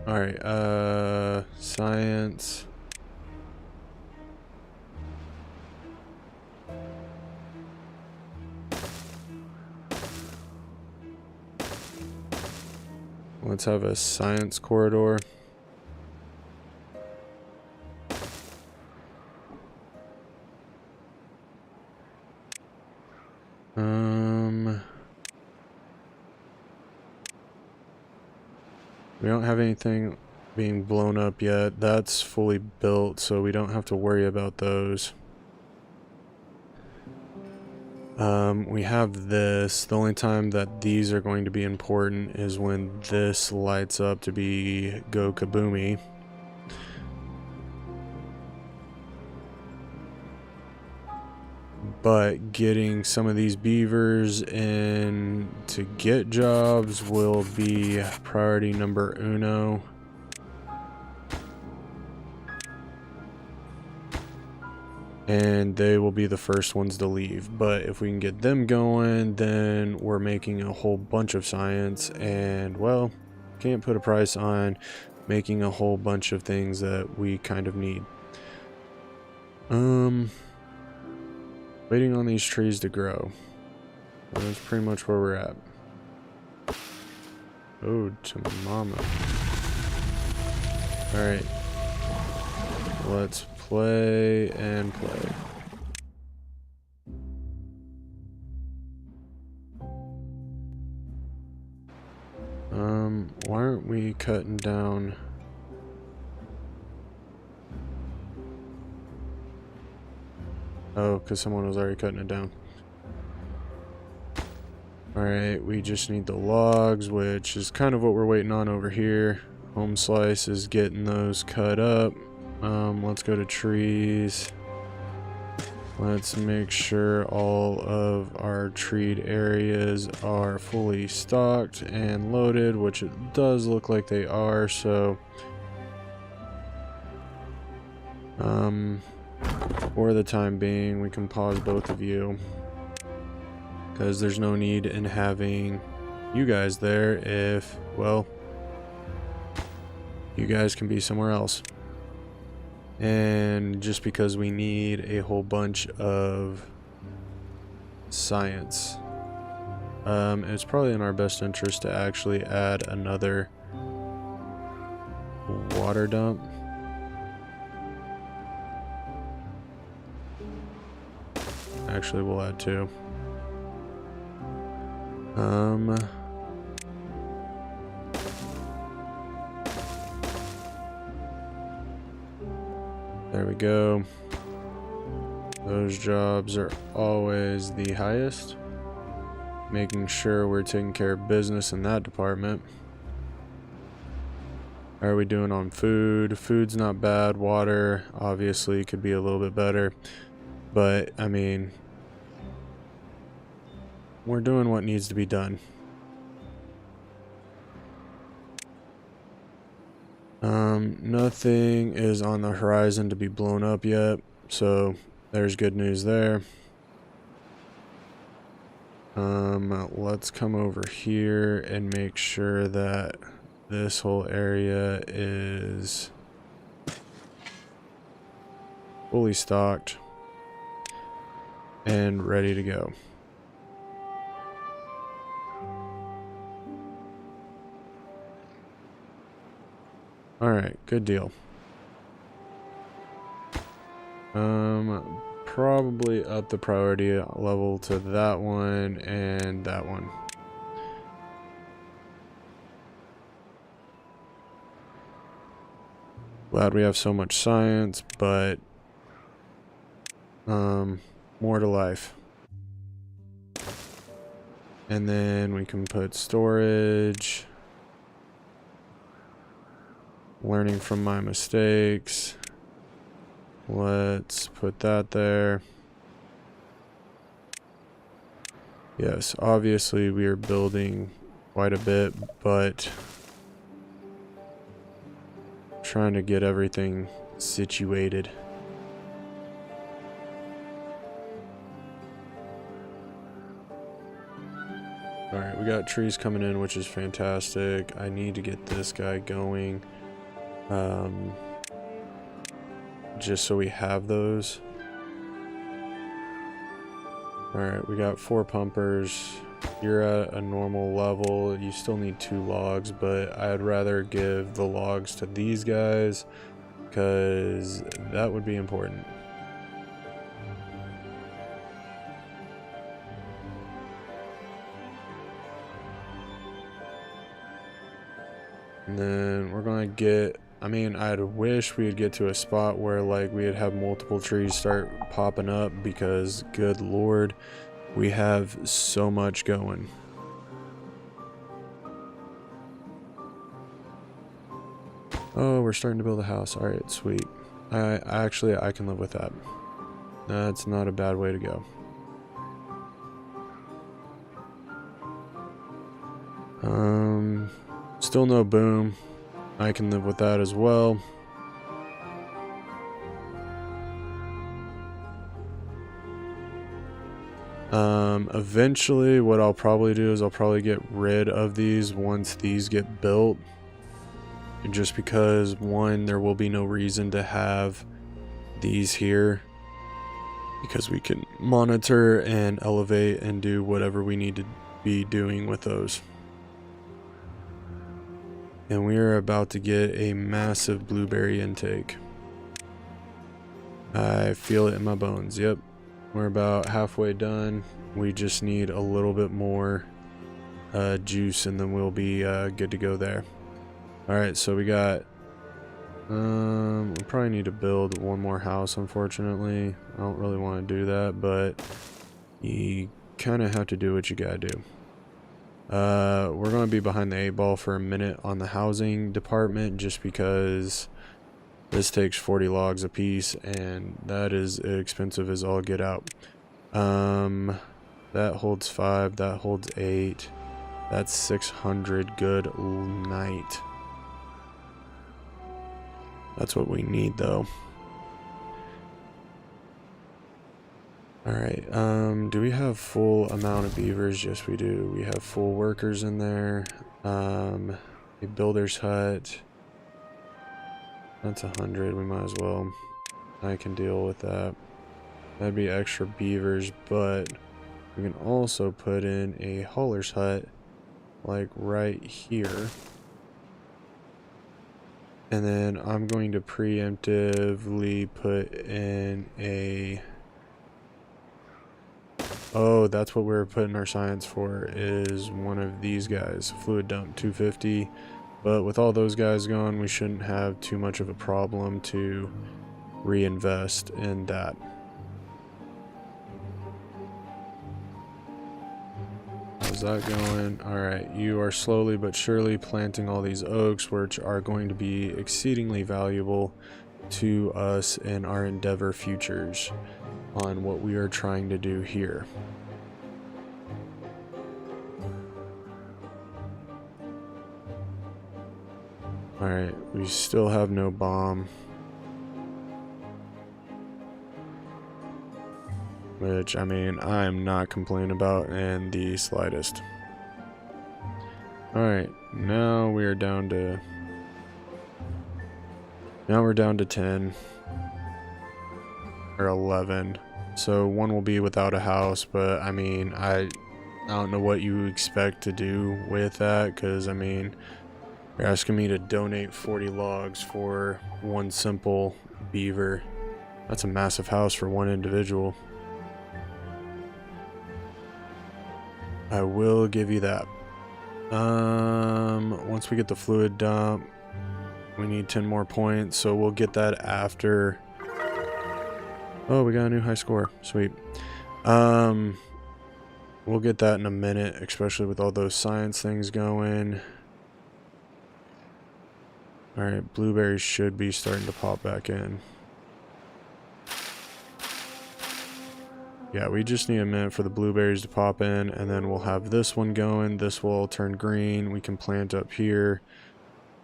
Alright, science. Let's have a science corridor. We don't have anything. being blown up yet. That's fully built, so we don't have to worry about those. We have this. The only time that these are going to be important is when this lights up to be go kaboomy. But getting some of these beavers in to get jobs will be priority number uno. And they will be the first ones to leave. But if we can get them going, then we're making a whole bunch of science, and well, can't put a price on making a whole bunch of things that we kind of need. Waiting on these trees to grow. That's pretty much where we're at. Oh, to mama. Alright. Let's play and play. Why aren't we cutting down? Oh, because someone was already cutting it down. Alright, we just need the logs, which is kind of what we're waiting on over here. Home Slice is getting those cut up. Let's go to trees. Let's make sure all of our treed areas are fully stocked and loaded, which it does look like they are, so for the time being we can pause both of you, because there's no need in having you guys there if, well, you guys can be somewhere else. And just because we need a whole bunch of science, it's probably in our best interest to actually add another water dump. Actually, we'll add two. There we go. Those jobs are always the highest. Making sure we're taking care of business in that department. How are we doing on food? Food's not bad. Water, obviously, could be a little bit better. But, I mean, we're doing what needs to be done. Nothing is on the horizon to be blown up yet, so there's good news there. Let's come over here and make sure that this whole area is fully stocked and ready to go. Alright, good deal. Probably up the priority level to that one and that one. Glad we have so much science, but more to life. And then we can put storage. Learning from my mistakes. Let's put that there. Yes, obviously we are building quite a bit, but trying to get everything situated. Alright, we got trees coming in, which is fantastic. I need to get this guy going. Just so we have those. Alright, we got 4 pumpers. You're at a normal level. You still need 2 logs, but I'd rather give the logs to these guys because that would be important. And then we're gonna get, I mean, I'd wish we'd get to a spot where like we'd have multiple trees start popping up, because good lord, we have so much going. Oh, we're starting to build a house. All right, sweet. I can live with that. That's not a bad way to go. Still no boom. I can live with that as well. Eventually what I'll probably do is I'll probably get rid of these once these get built. And just because, one, there will be no reason to have these here, because we can monitor and elevate and do whatever we need to be doing with those. And we are about to get a massive blueberry intake. I feel it in my bones. Yep, we're about halfway done. We just need a little bit more juice, and then we'll be good to go there. Alright, so we got, we probably need to build one more house, unfortunately. I don't really want to do that, but you kind of have to do what you gotta do. We're going to be behind the 8 ball for a minute on the housing department, just because this takes 40 logs a piece, and that is expensive as all get out. That holds 5, that holds 8. That's 600 good night. That's what we need, though. Alright, do we have full amount of beavers? Yes, we do. We have full workers in there. A builder's hut. That's 100, we might as well. I can deal with that. That'd be extra beavers, but we can also put in a hauler's hut, like right here. And then I'm going to preemptively put in a... Oh, that's what we're putting our science for, is one of these guys. Fluid dump 250. But with all those guys gone, we shouldn't have too much of a problem to reinvest in that. How's that going? Alright, you are slowly but surely planting all these oaks, which are going to be exceedingly valuable to us in our endeavor futures on what we are trying to do here. Alright, we still have no bomb, which, I mean, I am not complaining about in the slightest. Alright, now we are down to... Now we're down to 10. Or 11. So one will be without a house, but I mean, I don't know what you expect to do with that, because I mean, you're asking me to donate 40 logs for one simple beaver. That's a massive house for one individual. I will give you that. Once we get the fluid dump, we need 10 more points, so we'll get that after. Oh, we got a new high score. Sweet. We'll get that in a minute, especially with all those science things going. Alright, blueberries should be starting to pop back in. Yeah, we just need a minute for the blueberries to pop in, and then we'll have this one going. This will turn green. We can plant up here.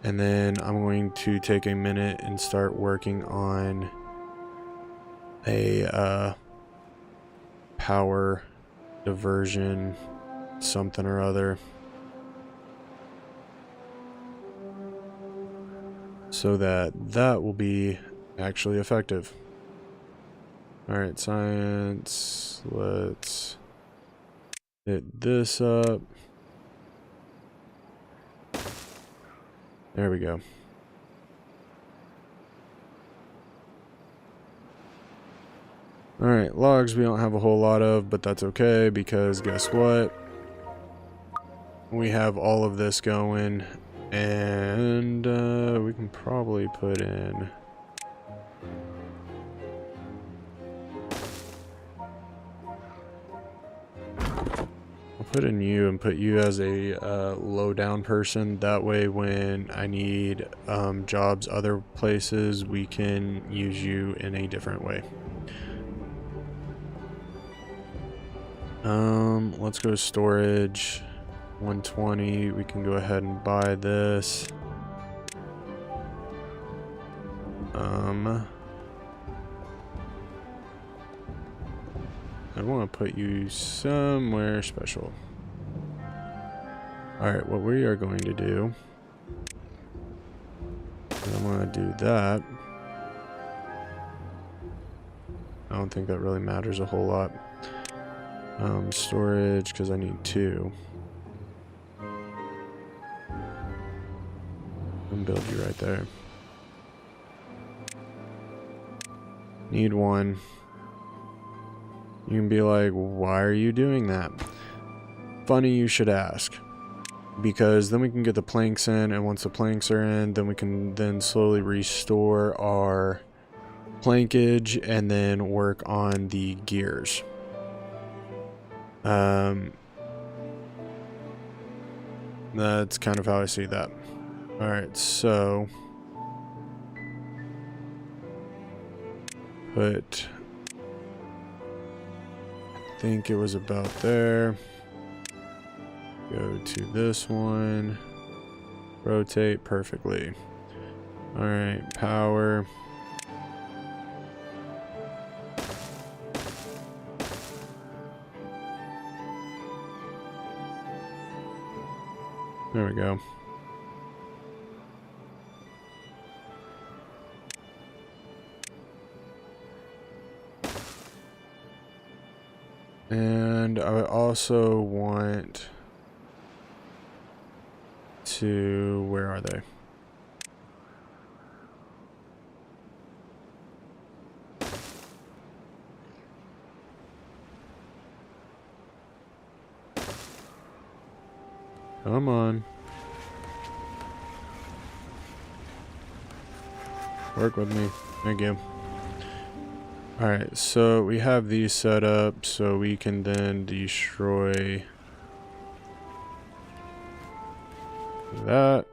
And then I'm going to take a minute and start working on a power diversion something or other, so that will be actually effective. Alright, science, let's hit this up. There we go. Alright, logs we don't have a whole lot of, but that's okay, because guess what? We have all of this going, And we can probably put in... I'll put in you and put you as a low down person. That way when I need jobs other places, we can use you in a different way. Let's go storage. 120. We can go ahead and buy this. I want to put you somewhere special. Alright, what we are going to do, I'm going to do that. I don't think that really matters a whole lot. Storage, because I need 2. And build you right there. Need 1. You can be like, why are you doing that? Funny you should ask. Because then we can get the planks in, and once the planks are in, then we can then slowly restore our plankage and then work on the gears. That's kind of how I see that. Alright, so put, I think it was about there. Go to this one. Rotate perfectly. Alright, power. There we go. And I also want to, where are they? Come on. Work with me. Thank you. Alright, so we have these set up so we can then destroy that.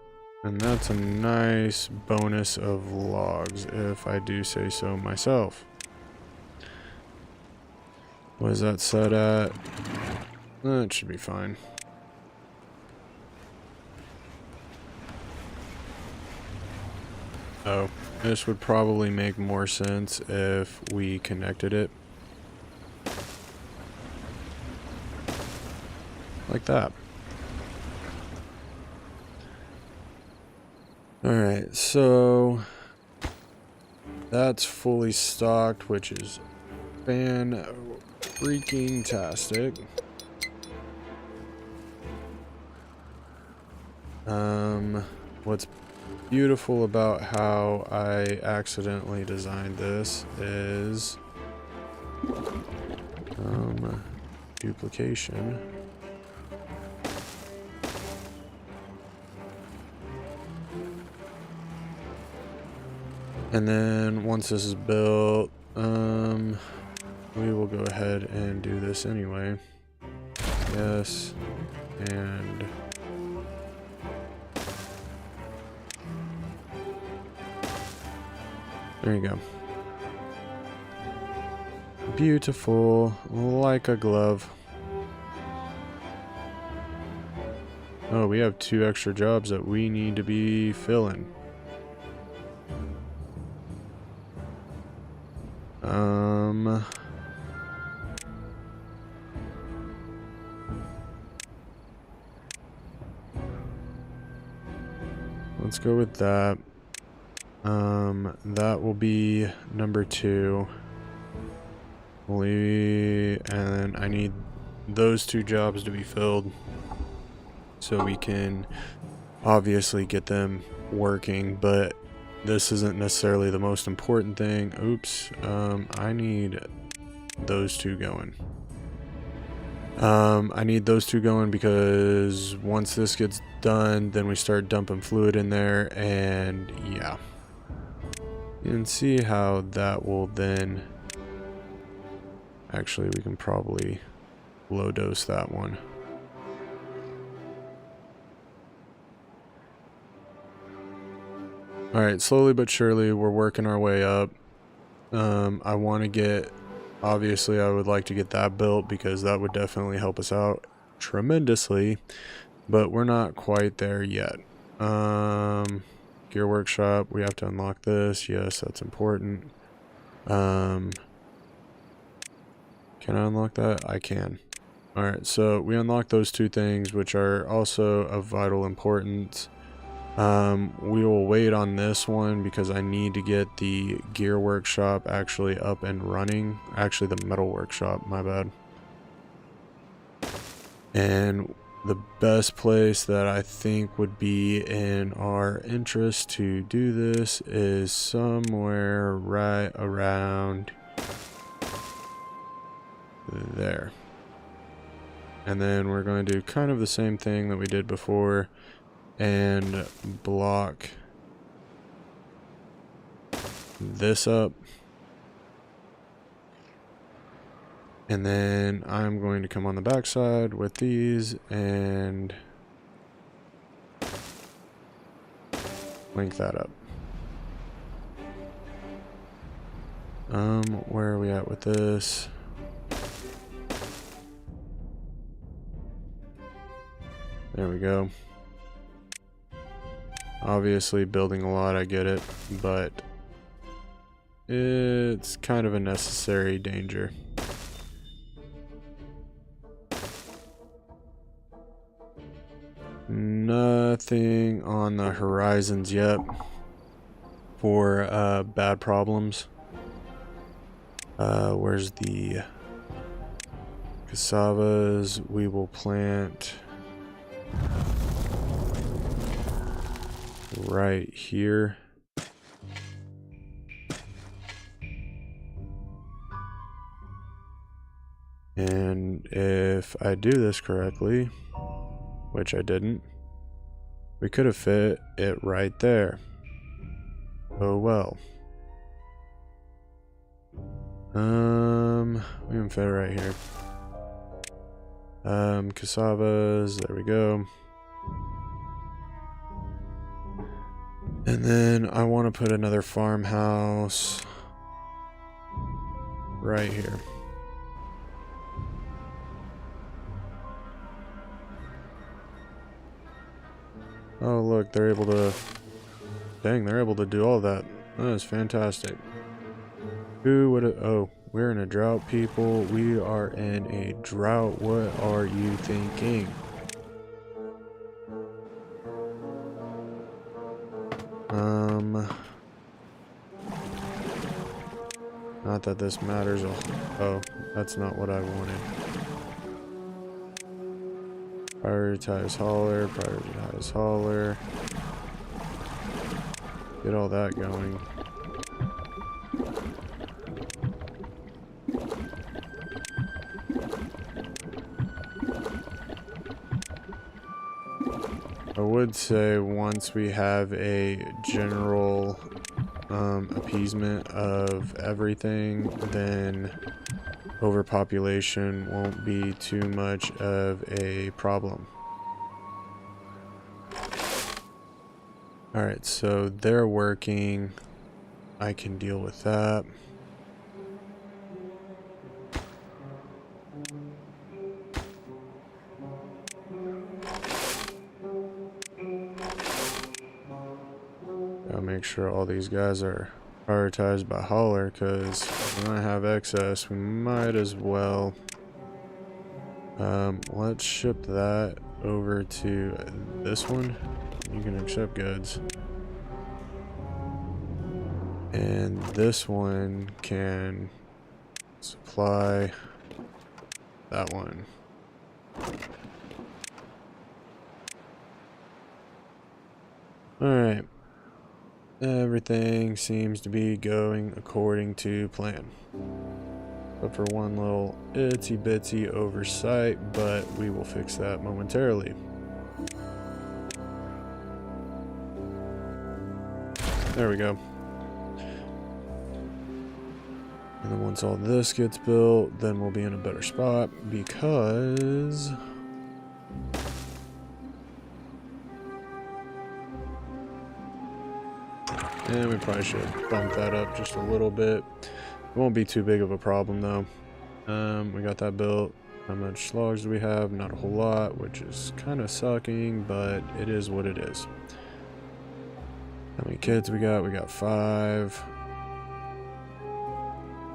And that's a nice bonus of logs, if I do say so myself. What is that set at? That should be fine. Oh, this would probably make more sense if we connected it like that. Alright, so that's fully stocked, which is fan-freaking-tastic. What's beautiful about how I accidentally designed this is duplication. And then once this is built, we will go ahead and do this anyway. Yes, and there you go. Beautiful, like a glove. Oh, we have 2 extra jobs that we need to be filling. Let's go with that. That will be number 2. And I need those 2 jobs to be filled so we can obviously get them working, but this isn't necessarily the most important thing. Oops. I need those 2 going. I need those two going because once this gets done, then we start dumping fluid in there, and yeah. You can see how that will then... Actually, we can probably low dose that one. Alright, slowly but surely, we're working our way up. I want to get... Obviously, I would like to get that built because that would definitely help us out tremendously. But we're not quite there yet. Gear workshop, we have to unlock this. Yes, that's important. Can I unlock that? I can. Alright, so we unlock those two things, which are also of vital importance. We will wait on this one because I need to get the gear workshop actually up and running. Actually, the metal workshop, my bad. And the best place that I think would be in our interest to do this is somewhere right around there. And then we're going to do kind of the same thing that we did before and block this up. And then I'm going to come on the backside with these and link that up. Where are we at with this? There we go. Obviously building a lot, I get it, but it's kind of a necessary danger. Nothing on the horizons yet for bad problems. Where's the cassavas? We will plant right here. And if I do this correctly, which I didn't, we could have fit it right there. Oh well. We can fit it right here. Cassavas, there we go. And then I want to put another farmhouse right here. Oh look, they're able to... Dang, they're able to do all that. That is fantastic. Who would have... Oh, we're in a drought, people. We are in a drought. What are you thinking? Not that this matters. Oh, that's not what I wanted. Prioritize hauler, prioritize hauler. Get all that going. I would say once we have a general appeasement of everything, then overpopulation won't be too much of a problem. Alright, so they're working. I can deal with that. Gotta make sure all these guys are prioritized by hauler, because when I have excess, we might as well. Let's ship that over to this one. You can accept goods. And this one can supply that one. Alright. Everything seems to be going according to plan. but for one little itsy bitsy oversight, but we will fix that momentarily. There we go. And then once all this gets built, then we'll be in a better spot because and we probably should bump that up just a little bit. It won't be too big of a problem though. We got that built. How much logs do we have? Not a whole lot, which is kind of sucking, but it is what it is. How many kids we got? We got 5.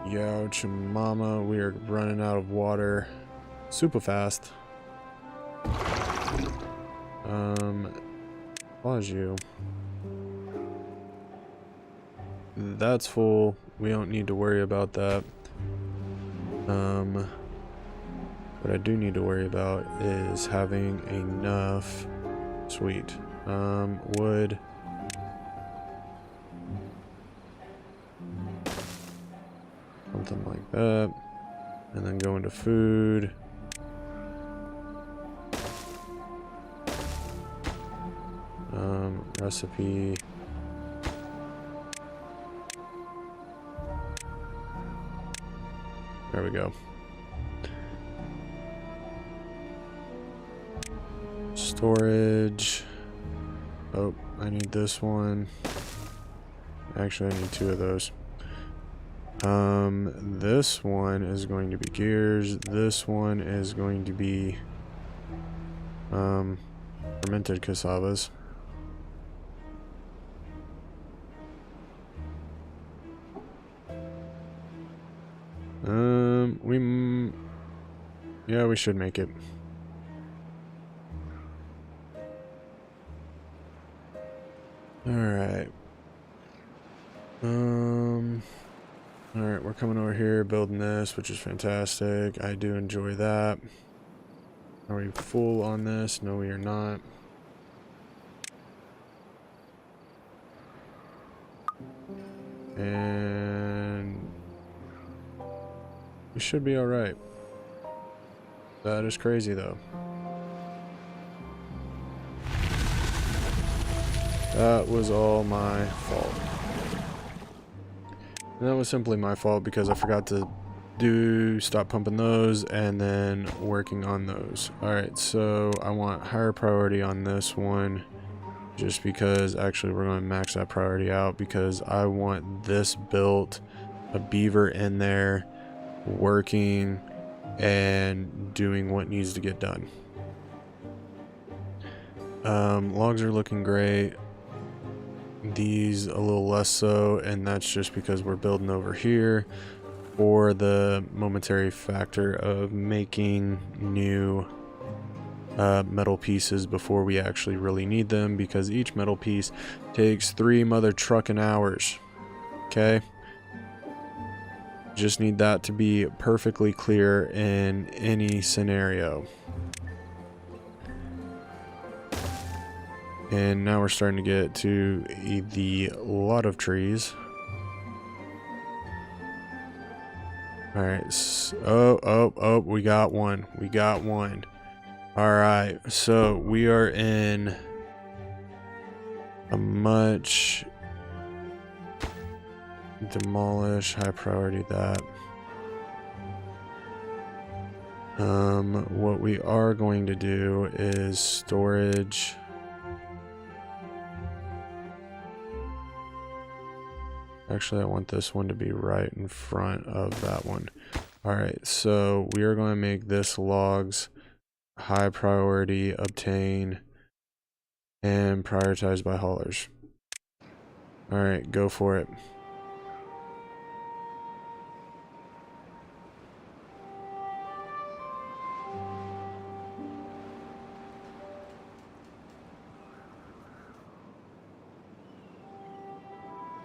Youch, mama, we are running out of water super fast. Pause you. That's full. We don't need to worry about that. What I do need to worry about is having enough. Sweet. Wood. Something like that. And then go into food. Recipe. There we go. Storage. Oh, I need this one. Actually, I need 2 of those. This one is going to be gears. This one is going to be fermented cassavas. Yeah, we should make it. Alright. Alright, we're coming over here, building this, which is fantastic. I do enjoy that. Are we full on this? No, we are not. And we should be alright. That is crazy though. That was all my fault. And that was simply my fault because I forgot to stop pumping those and then working on those. Alright, so I want higher priority on this one just because actually we're going to max that priority out because I want this built, a beaver in there, working and doing what needs to get done. Logs are looking great. These a little less so, and that's just because we're building over here for the momentary factor of making new metal pieces before we actually really need them, because each metal piece takes 3 mother trucking hours. Okay, just need that to be perfectly clear in any scenario. And now we're starting to get to the lot of trees. Alright, oh, we got one. We got one. Alright, so we are in a much demolish, high priority that. What we are going to do is storage. Actually, I want this one to be right in front of that one. Alright, so we are going to make this logs high priority, obtain, and prioritized by haulers. Alright, go for it.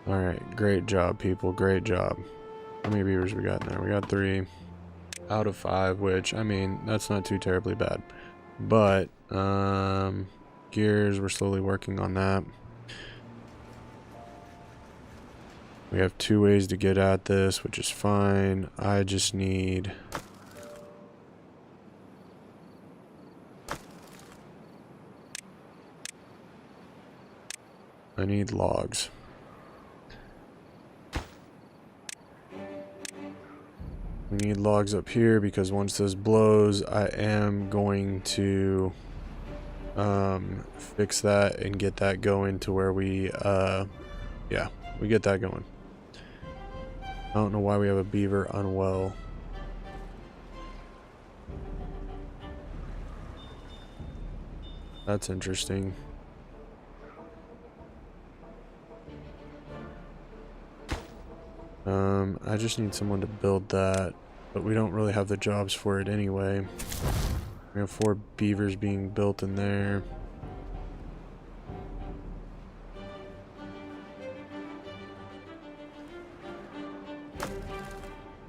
Alright, great job, people. Great job. How many beavers we got in there? We got 3 out of 5, which, I mean, that's not too terribly bad. But, gears, we're slowly working on that. We have 2 ways to get at this, which is fine. I just need... I need logs. We need logs up here because once this blows, I am going to fix that and get that going to where we, yeah, we get that going. I don't know why we have a beaver unwell. That's interesting. I just need someone to build that, but we don't really have the jobs for it anyway. We have 4 beavers being built in there.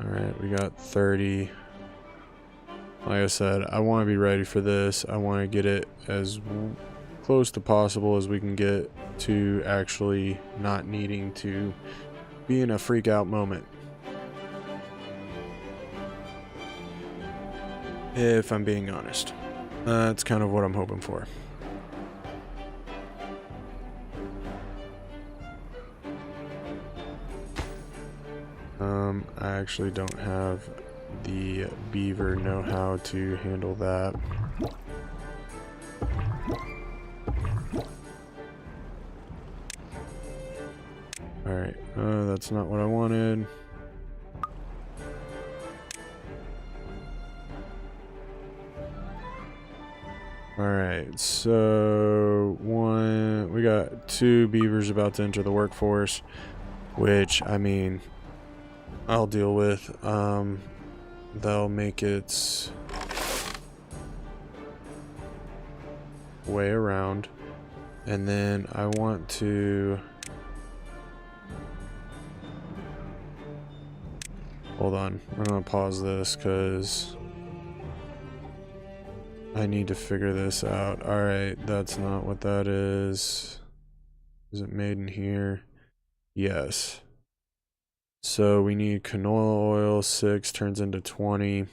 Alright, we got 30. Like I said, I want to be ready for this. I want to get it as close to possible as we can get to actually not needing to be in a freak out moment. If I'm being honest. That's kind of what I'm hoping for. I actually don't have the beaver know how to handle that. Alright, that's not what I wanted. Alright, so we got 2 beavers about to enter the workforce, which, I mean, I'll deal with. They'll make its way around, and then I want to... Hold on, I'm gonna pause this because I need to figure this out. Alright, that's not what that is. Is it made in here? Yes. So we need canola oil, 6 turns into 20.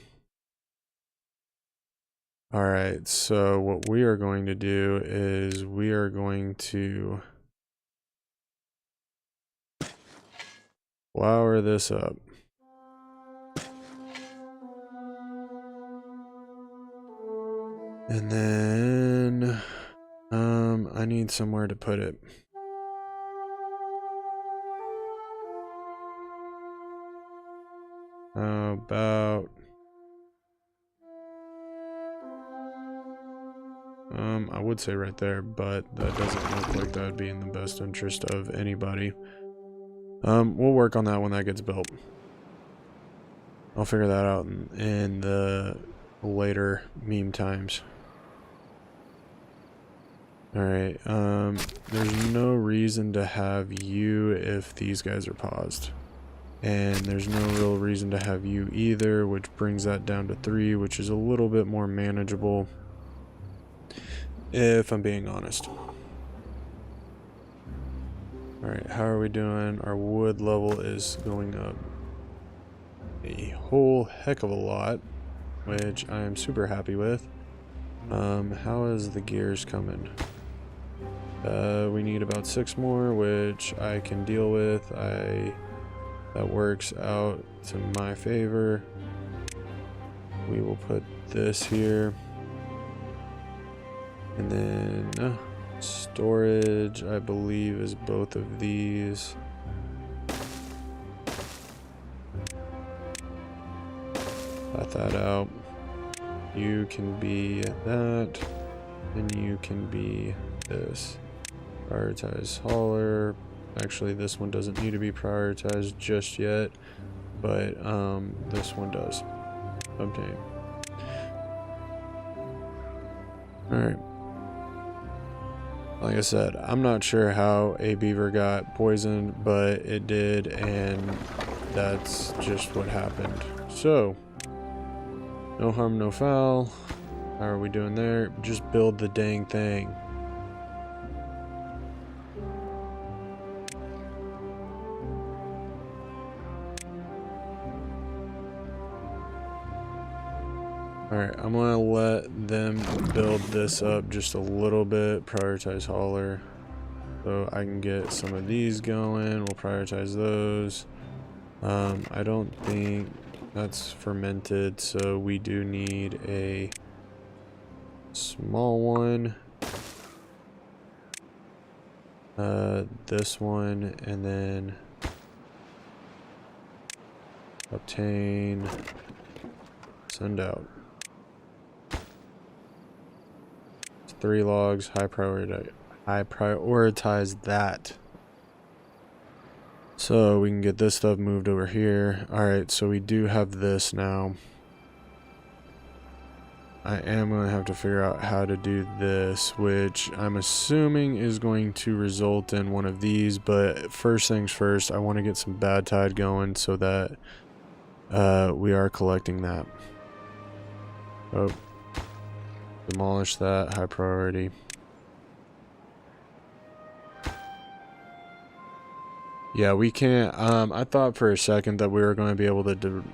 Alright, so what we are going to do is we are going to flour this up. And then I need somewhere to put it. About I would say right there, but that doesn't look like that would be in the best interest of anybody. We'll work on that when that gets built. I'll figure that out in the later meme times. Alright, there's no reason to have you if these guys are paused. And there's no real reason to have you either, which brings that down to 3, which is a little bit more manageable, if I'm being honest. Alright, how are we doing? Our wood level is going up a whole heck of a lot, which I am super happy with. How is the gears coming? We need about 6 more, which I can deal with. That works out to my favor. We will put this here. And then storage, I believe, is both of these. Let that out. You can be that, and you can be this. Prioritize hauler. Actually, this one doesn't need to be prioritized just yet, but this one does. Obtain. Alright. Like I said, I'm not sure how a beaver got poisoned, but it did, and that's just what happened. So, no harm, no foul. How are we doing there? Just build the dang thing. Alright, I'm gonna let them build this up just a little bit. Prioritize hauler. So I can get some of these going. We'll prioritize those. I don't think that's fermented, so we do need a small one. This one, and then obtain, send out. It's 3 logs, high prioritize that. So we can get this stuff moved over here. Alright, so we do have this now. I am going to have to figure out how to do this, which I'm assuming is going to result in one of these, but first things first, I want to get some bad tide going so that we are collecting that. Oh, demolish that, high priority. Yeah, we can't, I thought for a second that we were going to be able to,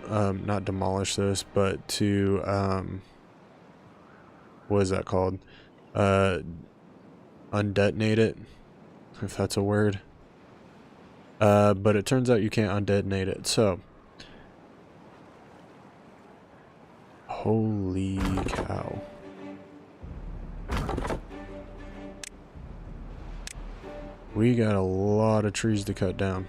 not demolish this, but to, what is that called? Undetonate it, if that's a word. But it turns out you can't undetonate it, so. Holy cow. We got a lot of trees to cut down.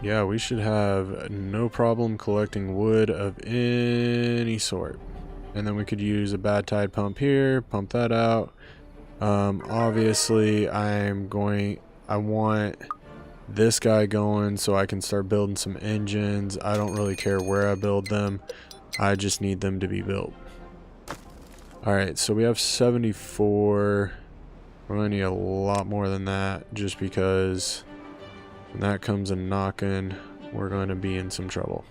Yeah, we should have no problem collecting wood of any sort. And then we could use a bad tide pump here, pump that out. Obviously, I want this guy going so I can start building some engines. I don't really care where I build them. I just need them to be built. Alright, so we have 74. We're going to need a lot more than that just because when that comes a knocking, we're going to be in some trouble.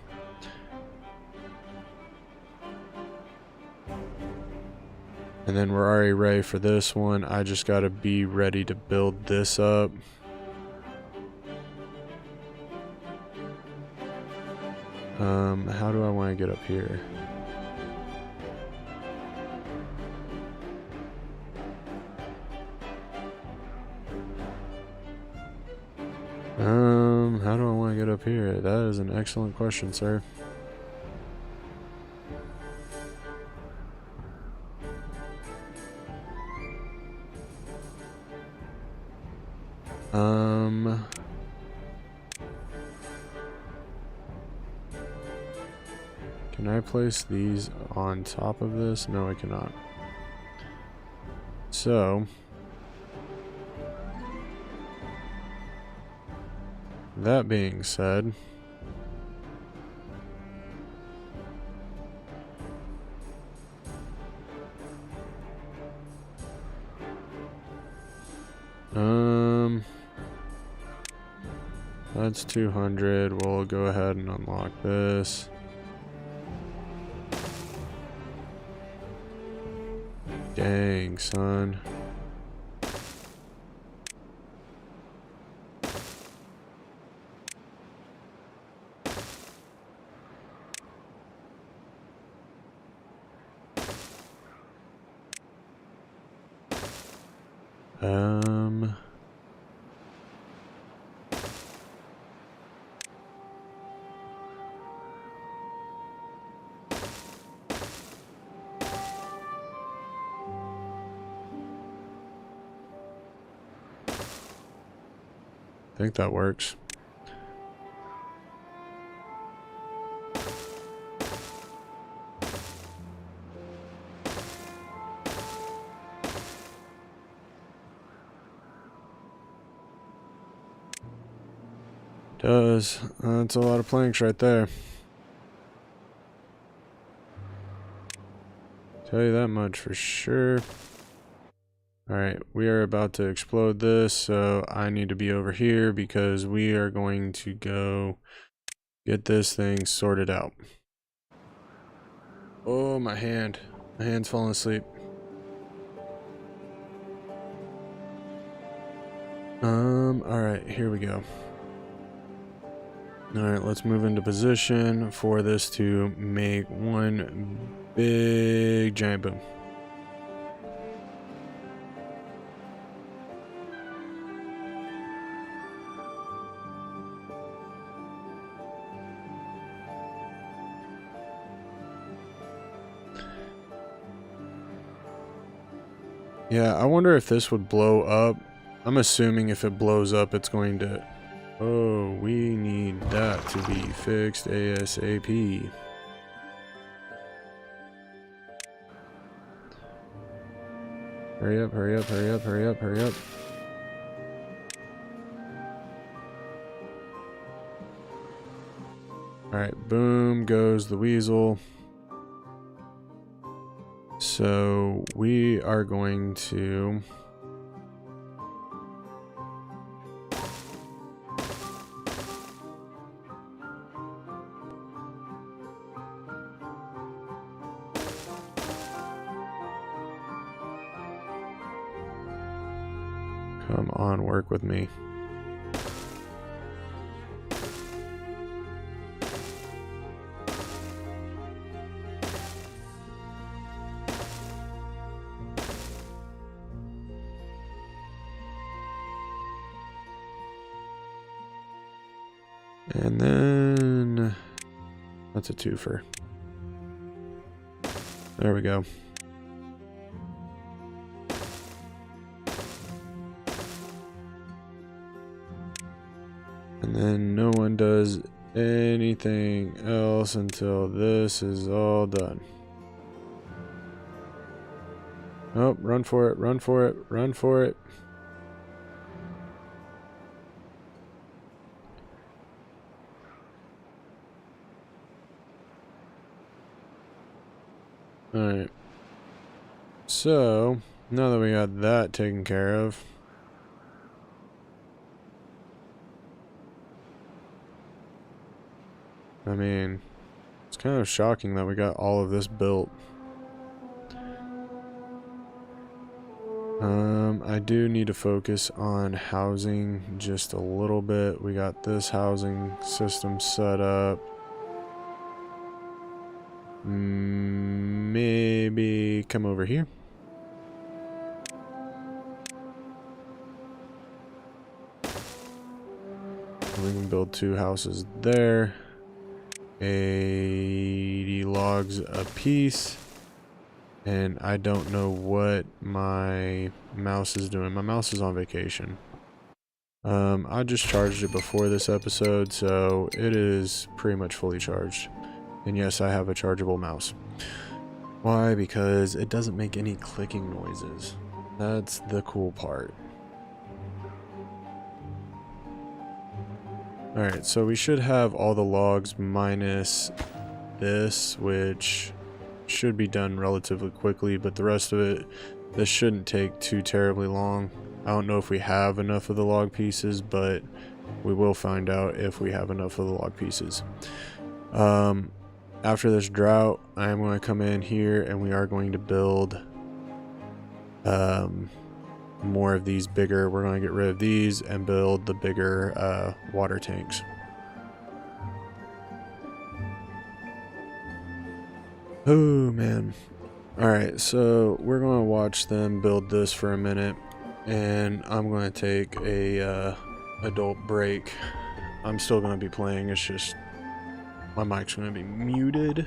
And then we're already ready for this one. I just got to be ready to build this up. How do I want to get up here? How do I want to get up here? That is an excellent question, sir. Can I place these on top of this? No, I cannot. So, that being said, that's 200. We'll go ahead and unlock this. Dang, son. I think that works. Does. That's a lot of planks right there. Tell you that much for sure. Alright, we are about to explode this, so I need to be over here because we are going to go get this thing sorted out. Oh, my hand. My hand's falling asleep. Alright, here we go. All right, let's move into position for this to make one big giant boom. Yeah, I wonder if this would blow up. I'm assuming if it blows up, it's going to... Oh, we need that to be fixed ASAP. Hurry up, hurry up, hurry up, hurry up, hurry up. Alright, boom goes the weasel. So we are going to... Come on, work with me. And then that's a twofer. There we go. And then no one does anything else until this is all done. Oh, run for it, run for it, run for it. Alright. So, now that we got that taken care of, I mean, it's kind of shocking that we got all of this built. I do need to focus on housing just a little bit. We got this housing system set up. Maybe come over here. We can build 2 houses there. 80 logs a piece. And I don't know what my mouse is doing. My mouse is on vacation. I just charged it before this episode, so it is pretty much fully charged. And yes, I have a chargeable mouse. Why? Because it doesn't make any clicking noises. That's the cool part. Alright, so we should have all the logs minus this, which should be done relatively quickly, but the rest of it, this shouldn't take too terribly long. I don't know if we have enough of the log pieces, but we will find out if we have enough of the log pieces. After this drought, I am going to come in here and we are going to build more of these bigger. We're going to get rid of these and build the bigger water tanks. Oh man. Alright, so we're going to watch them build this for a minute, and I'm going to take a adult break. I'm still going to be playing, it's just my mic's going to be muted.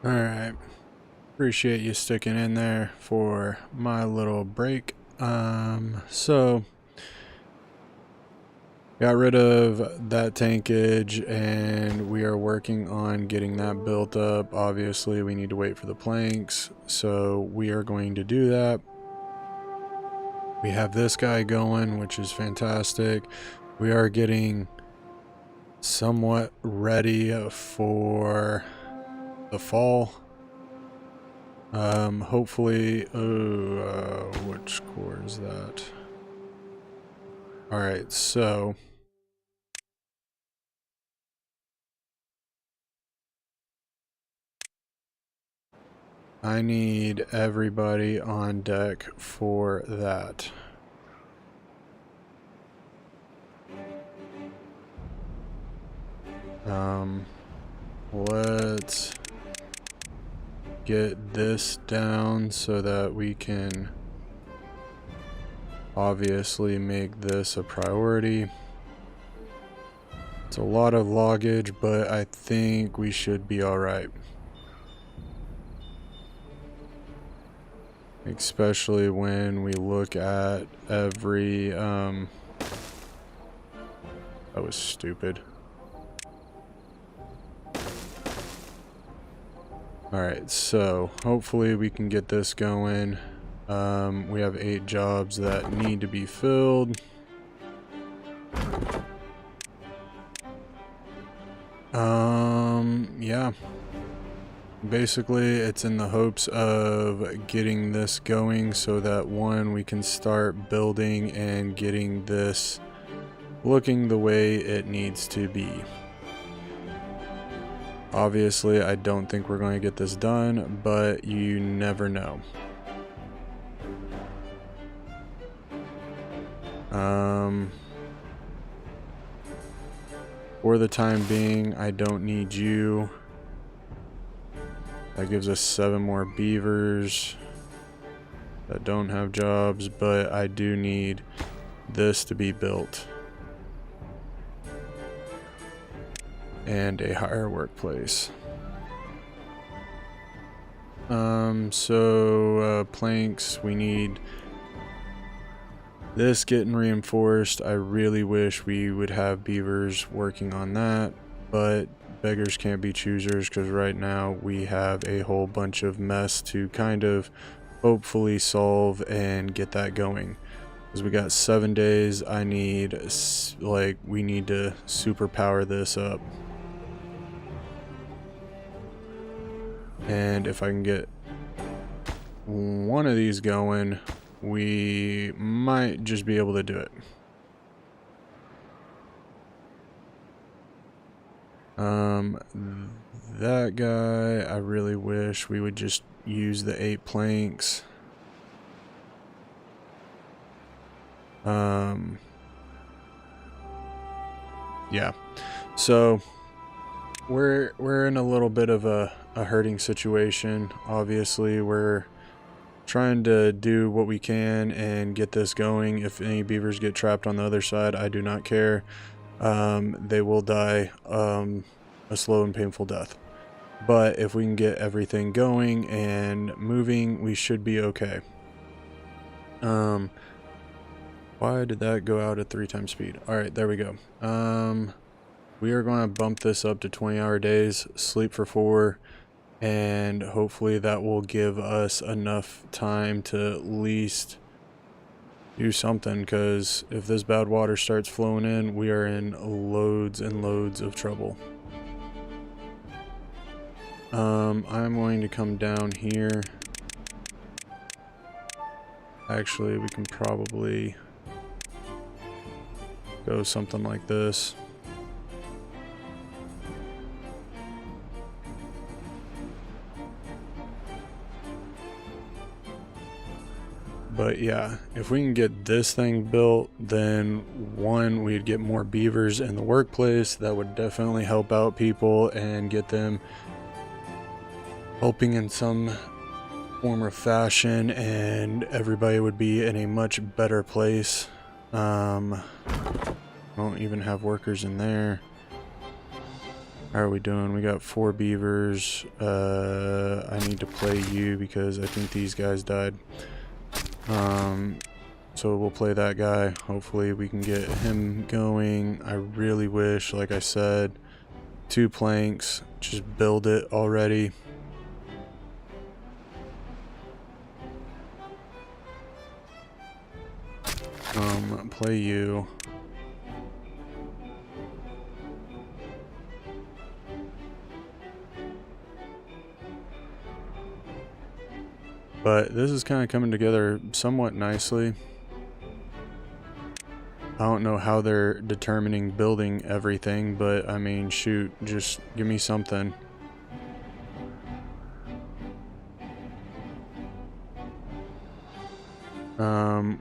All right. Appreciate you sticking in there for my little break. So got rid of that tankage and we are working on getting that built up. Obviously, we need to wait for the planks, so we are going to do that. We have this guy going, which is fantastic. We are getting somewhat ready for the fall. Hopefully, which core is that? All right, so I need everybody on deck for that. Let's get this down so that we can obviously make this a priority. It's a lot of loggage, but I think we should be all right. Especially when we look at every, that was stupid. Alright, so hopefully we can get this going. We have 8 jobs that need to be filled. Yeah. Basically, it's in the hopes of getting this going so that, one, we can start building and getting this looking the way it needs to be. Obviously, I don't think we're going to get this done, but you never know. For the time being, I don't need you. That gives us 7 more beavers that don't have jobs, but I do need this to be built. And a higher workplace. Planks, we need this getting reinforced. I really wish we would have beavers working on that, but beggars can't be choosers, because right now we have a whole bunch of mess to kind of hopefully solve and get that going. Because we got 7 days. I need, like, we need to super power this up. And if I can get one of these going, we might just be able to do it. That guy, I really wish we would just use the 8 planks. Yeah. So we're in a little bit of a hurting situation. Obviously, we're trying to do what we can and get this going. If any beavers get trapped on the other side, I do not care. They will die a slow and painful death. But if we can get everything going and moving, we should be okay. Why did that go out at 3 times speed? All right, there we go. We are going to bump this up to 20-hour days, sleep for 4, and hopefully that will give us enough time to at least do something, because if this bad water starts flowing in, we are in loads and loads of trouble. I'm going to come down here. Actually, we can probably go something like this. But yeah, if we can get this thing built, then one, we'd get more beavers in the workplace. That would definitely help out people and get them helping in some form or fashion, and everybody would be in a much better place. Don't even have workers in there. How are we doing? We got 4 beavers. I need to play you because I think these guys died. So we'll play that guy. Hopefully we can get him going. I really wish, like I said, 2 planks, just build it already. Play you. But this is kind of coming together somewhat nicely. I don't know how they're determining building everything, but I mean, shoot, just give me something.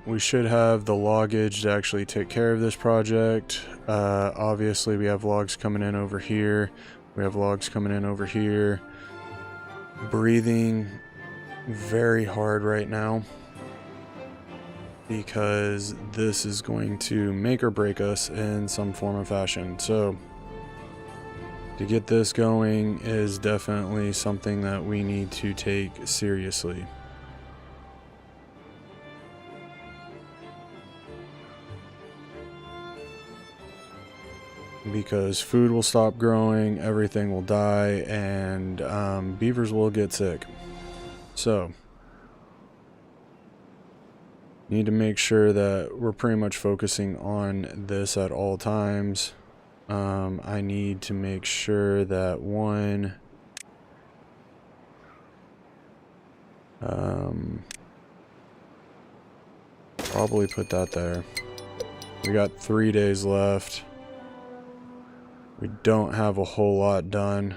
We should have the loggage to actually take care of this project. Obviously, we have logs coming in over here. We have logs coming in over here. Breathing very hard right now because this is going to make or break us in some form or fashion. So to get this going is definitely something that we need to take seriously. Because food will stop growing, everything will die, and beavers will get sick. So, need to make sure that we're pretty much focusing on this at all times. I need to make sure that one, probably put that there. We got 3 days left. We don't have a whole lot done.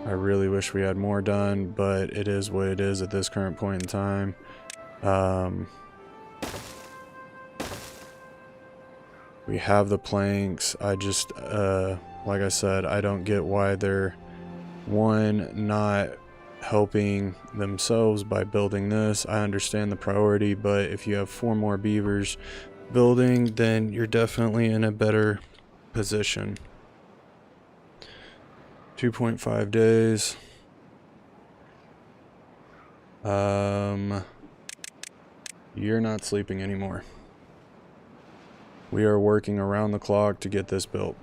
I really wish we had more done, but it is what it is at this current point in time. We have the planks. I just, like I said, I don't get why they're, one, not helping themselves by building this. I understand the priority, but if you have 4 more beavers building, then you're definitely in a better position. 2.5 days. You're not sleeping anymore. We are working around the clock to get this built.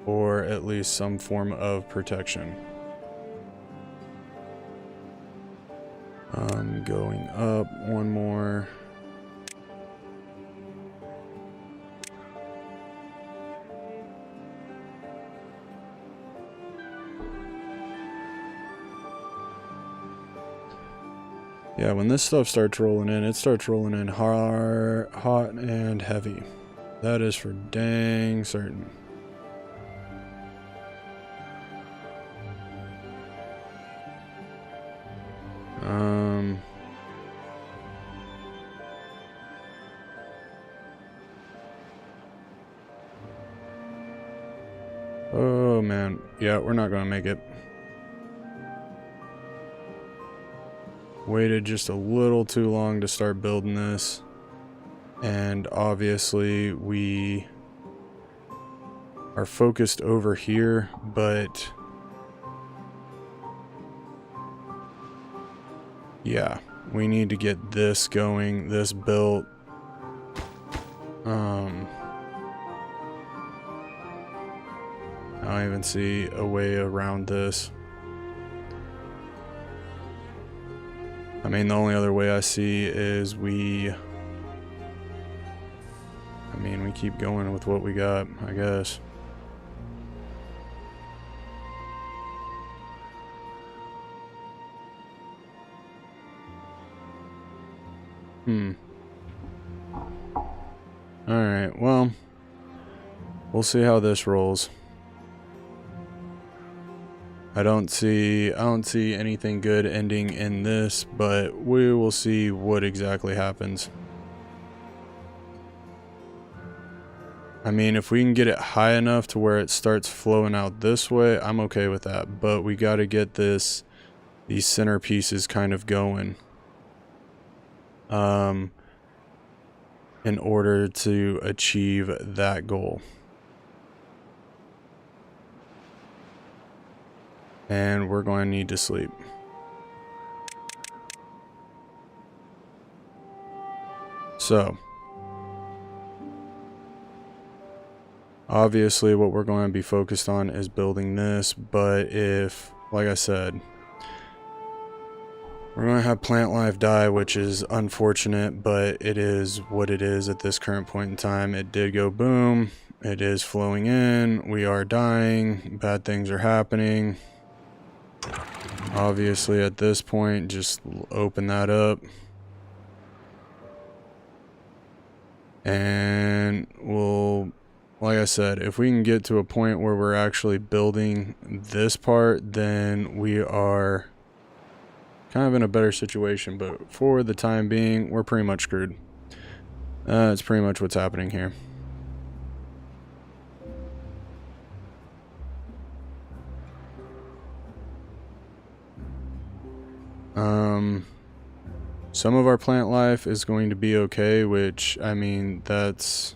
Or at least some form of protection. Going up one more. Yeah, when this stuff starts rolling in, it starts rolling in hot and heavy. That is for dang certain. Oh man, yeah, we're not gonna make it. Waited just a little too long to start building this, and obviously we are focused over here, but yeah, we need to get this going, this built. I don't even see a way around this. I mean, the only other way I see is we keep going with what we got, I guess. Alright, well, we'll see how this rolls. I don't see anything good ending in this, but we will see what exactly happens. I mean, if we can get it high enough to where it starts flowing out this way, I'm okay with that. But we got to get these center pieces kind of going. In order to achieve that goal. And we're going to need to sleep. So, obviously what we're going to be focused on is building this, but if, like I said, we're going to have plant life die, which is unfortunate, but it is what it is at this current point in time. It did go boom. It is flowing in. We are dying. Bad things are happening. Obviously at this point, just open that up. And we'll, like I said, if we can get to a point where we're actually building this part, then we are kind of in a better situation. But for the time being, we're pretty much screwed. That's pretty much what's happening here. Some of our plant life is going to be okay, which, I mean, that's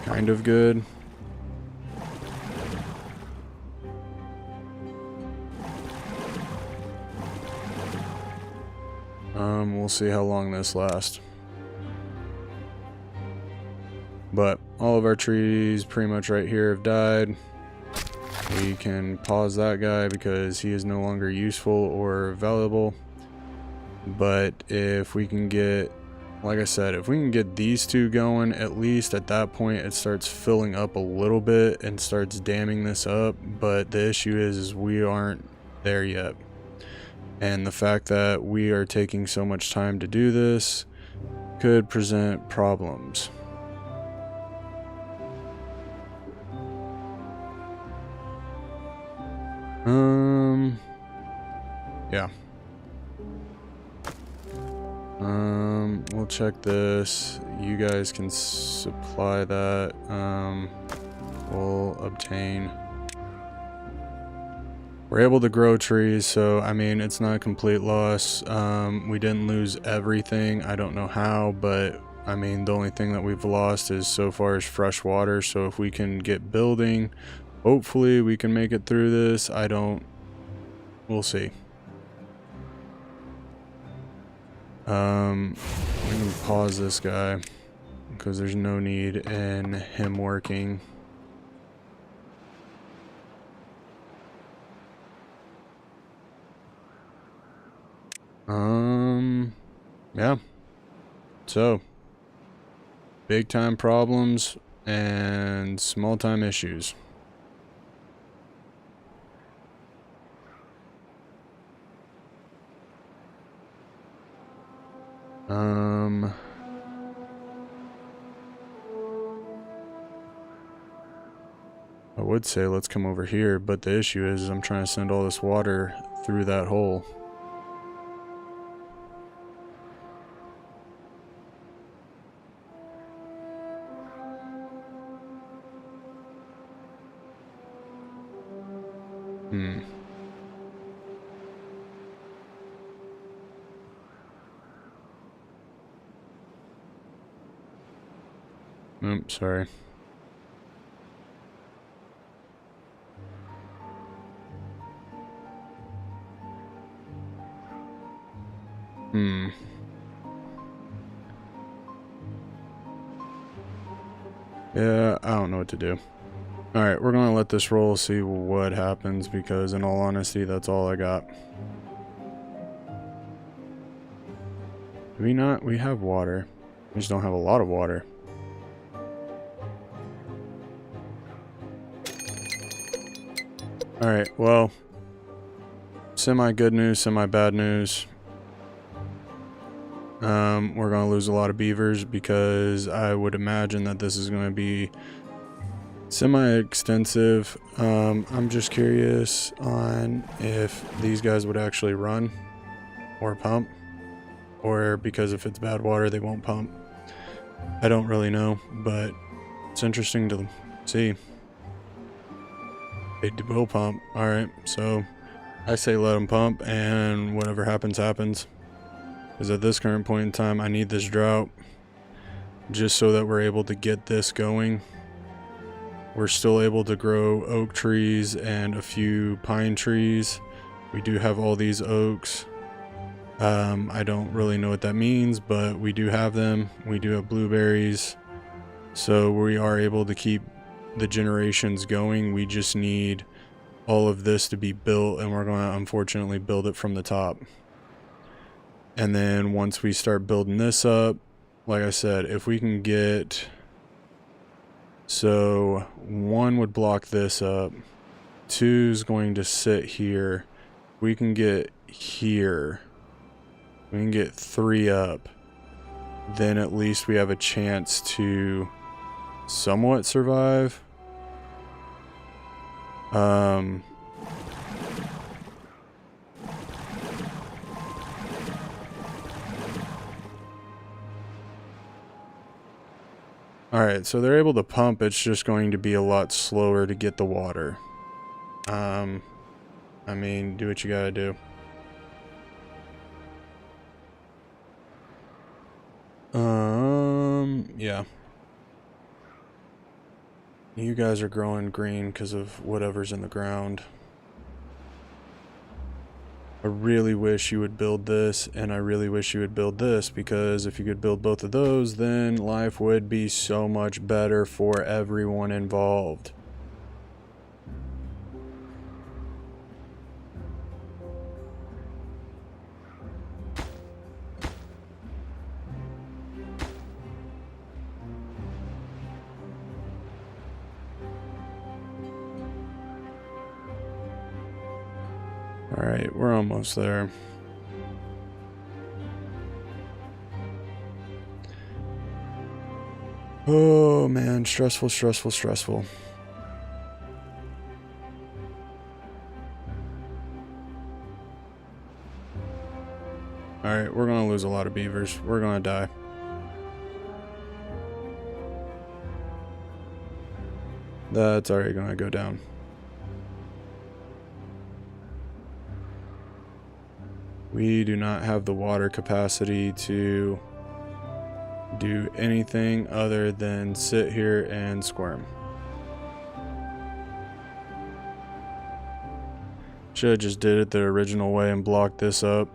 kind of good. We'll see how long this lasts. But all of our trees pretty much right here have died. We can pause that guy because he is no longer useful or valuable. But if we can get, like I said, if we can get these two going, at least at that point it starts filling up a little bit and starts damming this up. But the issue is we aren't there yet. And the fact that we are taking so much time to do this could present problems. Yeah. We'll check this. You guys can supply that. We'll obtain. We're able to grow trees, so I mean, it's not a complete loss. We didn't lose everything. I don't know how, but I mean, the only thing that we've lost is so far is fresh water. So if we can get building, hopefully we can make it through this. We'll see. We can pause this guy because there's no need in him working. Yeah. So, big time problems and small time issues. I would say let's come over here, but the issue is I'm trying to send all this water through that hole. Oops, sorry. Yeah, I don't know what to do. Alright, we're gonna let this roll, see what happens, because in all honesty, that's all I got. Do we not? We have water. We just don't have a lot of water. Alright, well, semi-good news, semi-bad news. We're going to lose a lot of beavers because I would imagine that this is going to be semi-extensive. I'm just curious on if these guys would actually run or pump, or because if it's bad water, they won't pump. I don't really know, but it's interesting to see. They will pump. Alright, so I say let them pump, and whatever happens, happens. Because at this current point in time, I need this drought just so that we're able to get this going. We're still able to grow oak trees and a few pine trees. We do have all these oaks. I don't really know what that means, but we do have them. We do have blueberries. So we are able to keep the generations going. We just need all of this to be built, and we're going to unfortunately build it from the top. And then once we start building this up, like I said, if we can get... So, 1 would block this up. 2 is going to sit here. We can get here. We can get 3 up. Then at least we have a chance to somewhat survive. Alright, so they're able to pump, it's just going to be a lot slower to get the water. I mean, do what you gotta do. Yeah. You guys are growing green because of whatever's in the ground. I really wish you would build this, and I really wish you would build this, because if you could build both of those, then life would be so much better for everyone involved. Alright, we're almost there. Oh man, stressful, stressful, stressful. Alright, we're gonna lose a lot of beavers. We're gonna die. That's already gonna go down. We do not have the water capacity to do anything other than sit here and squirm. Should have just did it the original way and blocked this up.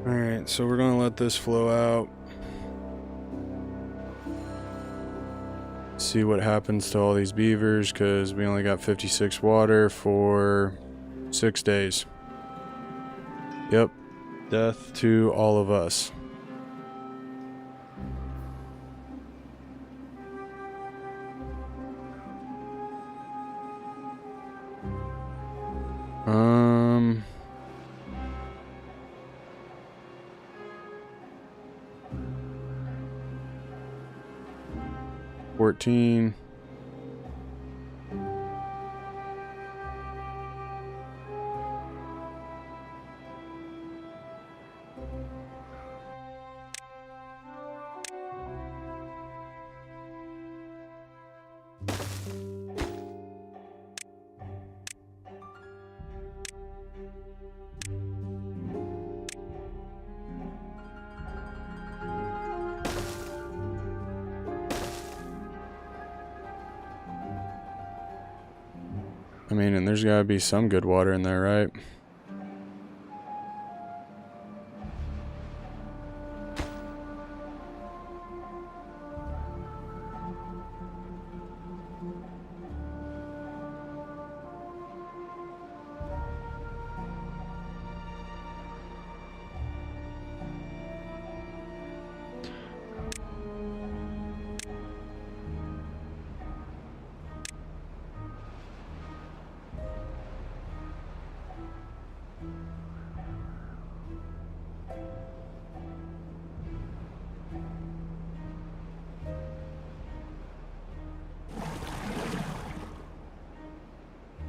Alright, so we're gonna let this flow out. See what happens to all these beavers, because we only got 56 water for 6 days. Yep, death to all of us. Um... 14. I mean, and there's gotta be some good water in there, right?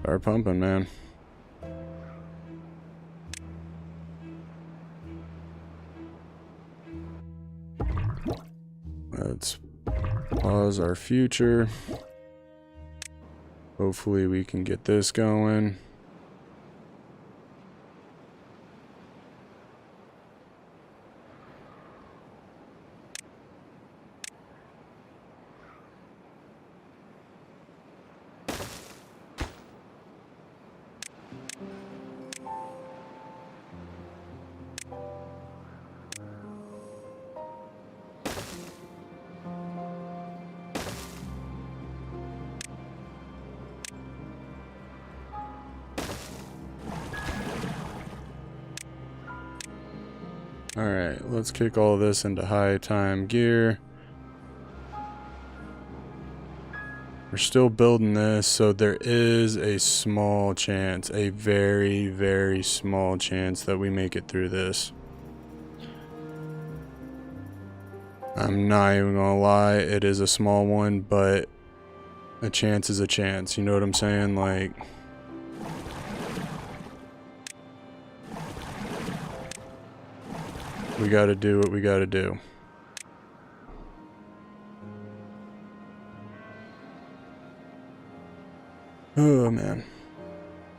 Start pumping, man. Let's pause our future. Hopefully we can get this going. Alright, let's kick all this into high time gear. We're still building this, so there is a small chance, a very, very small chance that we make it through this. I'm not even gonna lie, it is a small one, but a chance is a chance, you know what I'm saying? Like, we gotta do what we gotta do. Oh man.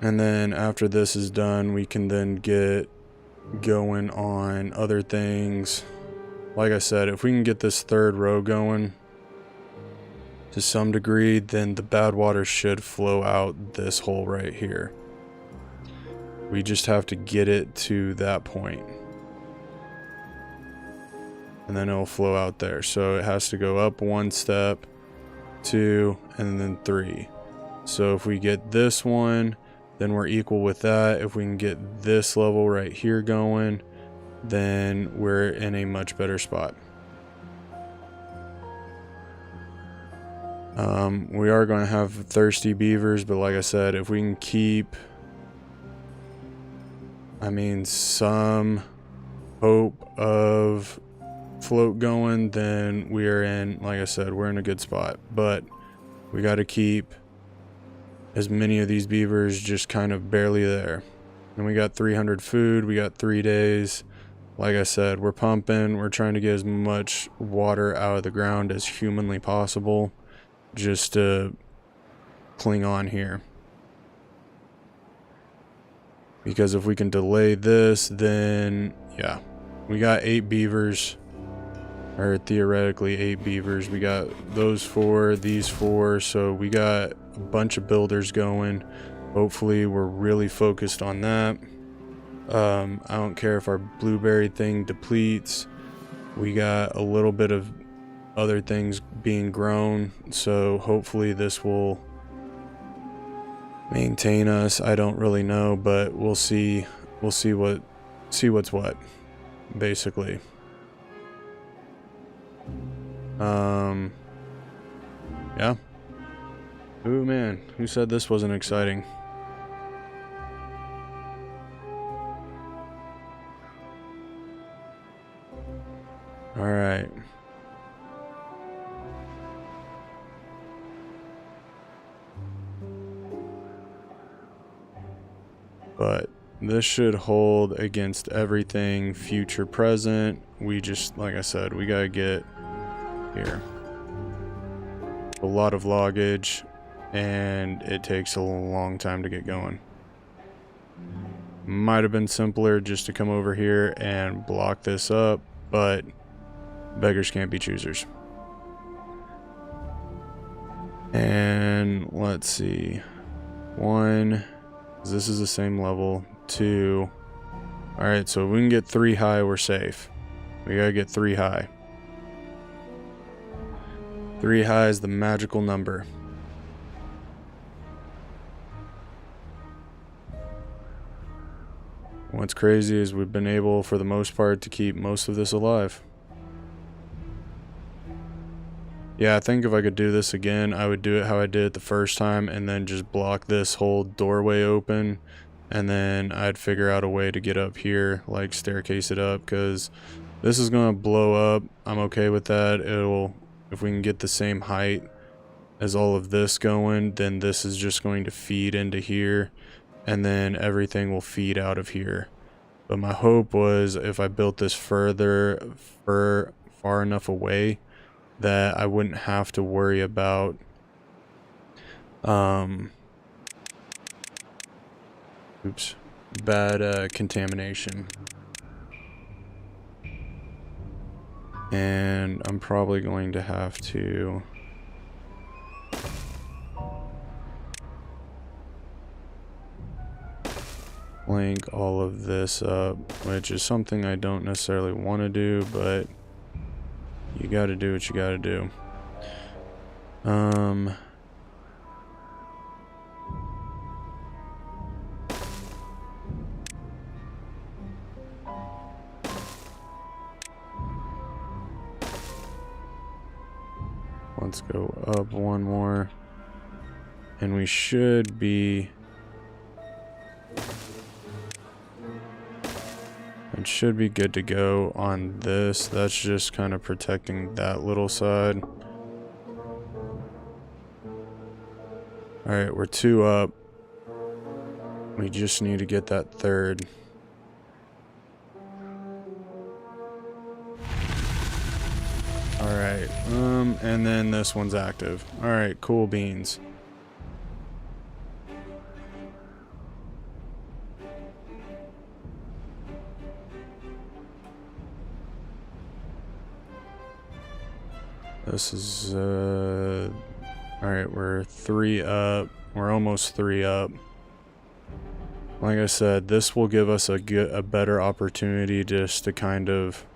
And then after this is done, we can then get going on other things. Like I said, if we can get this third row going to some degree, then the bad water should flow out this hole right here. We just have to get it to that point. And then it'll flow out there. So it has to go up 1 step, 2, and then 3. So if we get this one, then we're equal with that. If we can get this level right here going, then we're in a much better spot. We are going to have thirsty beavers, but like I said, if we can keep, I mean, some hope of float going, then we are in, like I said, we're in a good spot. But we got to keep as many of these beavers just kind of barely there. And we got 300 food, we got 3 days. Like I said, we're pumping, we're trying to get as much water out of the ground as humanly possible just to cling on here. Because if we can delay this, then yeah, we got 8 beavers, or theoretically 8 beavers. We got those 4, these 4, so we got a bunch of builders going. Hopefully we're really focused on that. I don't care if our blueberry thing depletes. We got a little bit of other things being grown, so hopefully this will maintain us. I don't really know, but we'll see what's what, basically. Yeah. Ooh, man, who said this wasn't exciting? All right. But this should hold against everything future, present. We just, like I said, we gotta get here. A lot of loggage, and it takes a long time to get going. Might have been simpler just to come over here and block this up, but beggars can't be choosers. And let's see. 1, this is the same level. 2. Alright, so if we can get 3 high, we're safe. We gotta get 3 high. 3 high is the magical number. What's crazy is we've been able, for the most part, to keep most of this alive. Yeah, I think if I could do this again, I would do it how I did it the first time, and then just block this whole doorway open, and then I'd figure out a way to get up here, like staircase it up, because this is going to blow up. I'm okay with that. If we can get the same height as all of this going, then this is just going to feed into here, and then everything will feed out of here. But my hope was if I built this far enough away that I wouldn't have to worry about bad contamination. And I'm probably going to have to link all of this up, which is something I don't necessarily want to do, but you got to do what you got to do. Let's go up one more, and we should be good to go on this. That's just kind of protecting that little side. Alright, we're 2 up. We just need to get that 3rd. Alright, and then this one's active. Alright, cool beans. This is, alright, we're 3 up. We're almost 3 up. Like I said, this will give us a better opportunity just to kind of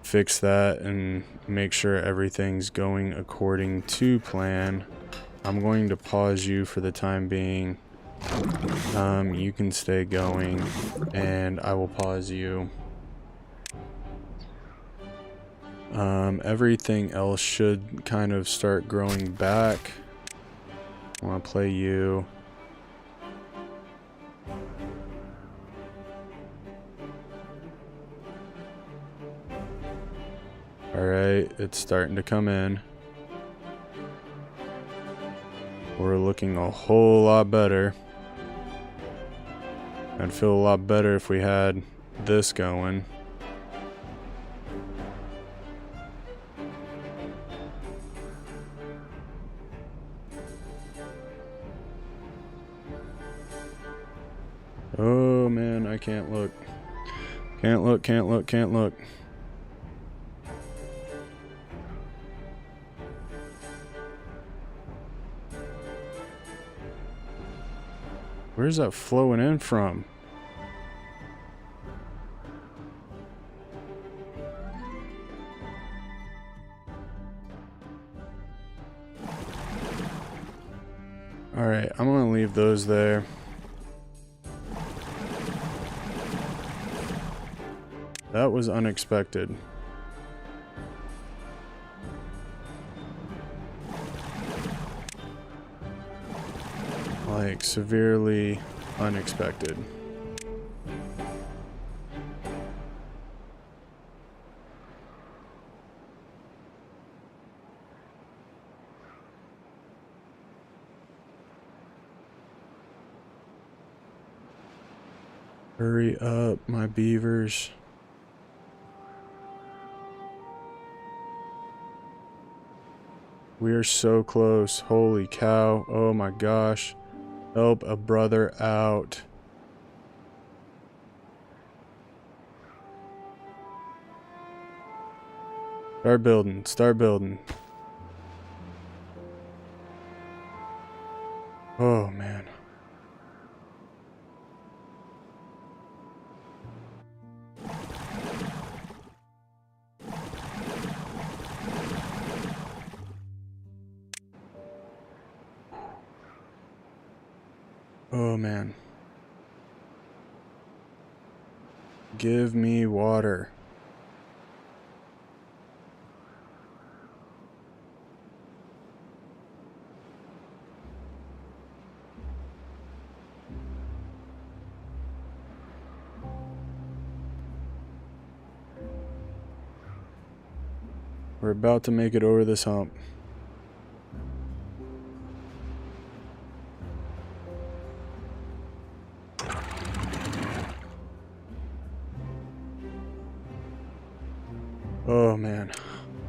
fix that and make sure everything's going according to plan. I'm going to pause you for the time being. You can stay going, and I will pause you. Everything else should kind of start growing back. I want to play you. Alright, it's starting to come in. We're looking a whole lot better. I'd feel a lot better if we had this going. Oh man, I can't look. Can't look, can't look, can't look. Where's that flowing in from? Alright, I'm gonna leave those there. That was unexpected. Like, severely unexpected. Hurry up, my beavers. We are so close. Holy cow. Oh my gosh. Help a brother out. Start building. Start building. Oh man. Oh man. Give me water. We're about to make it over this hump. Oh man,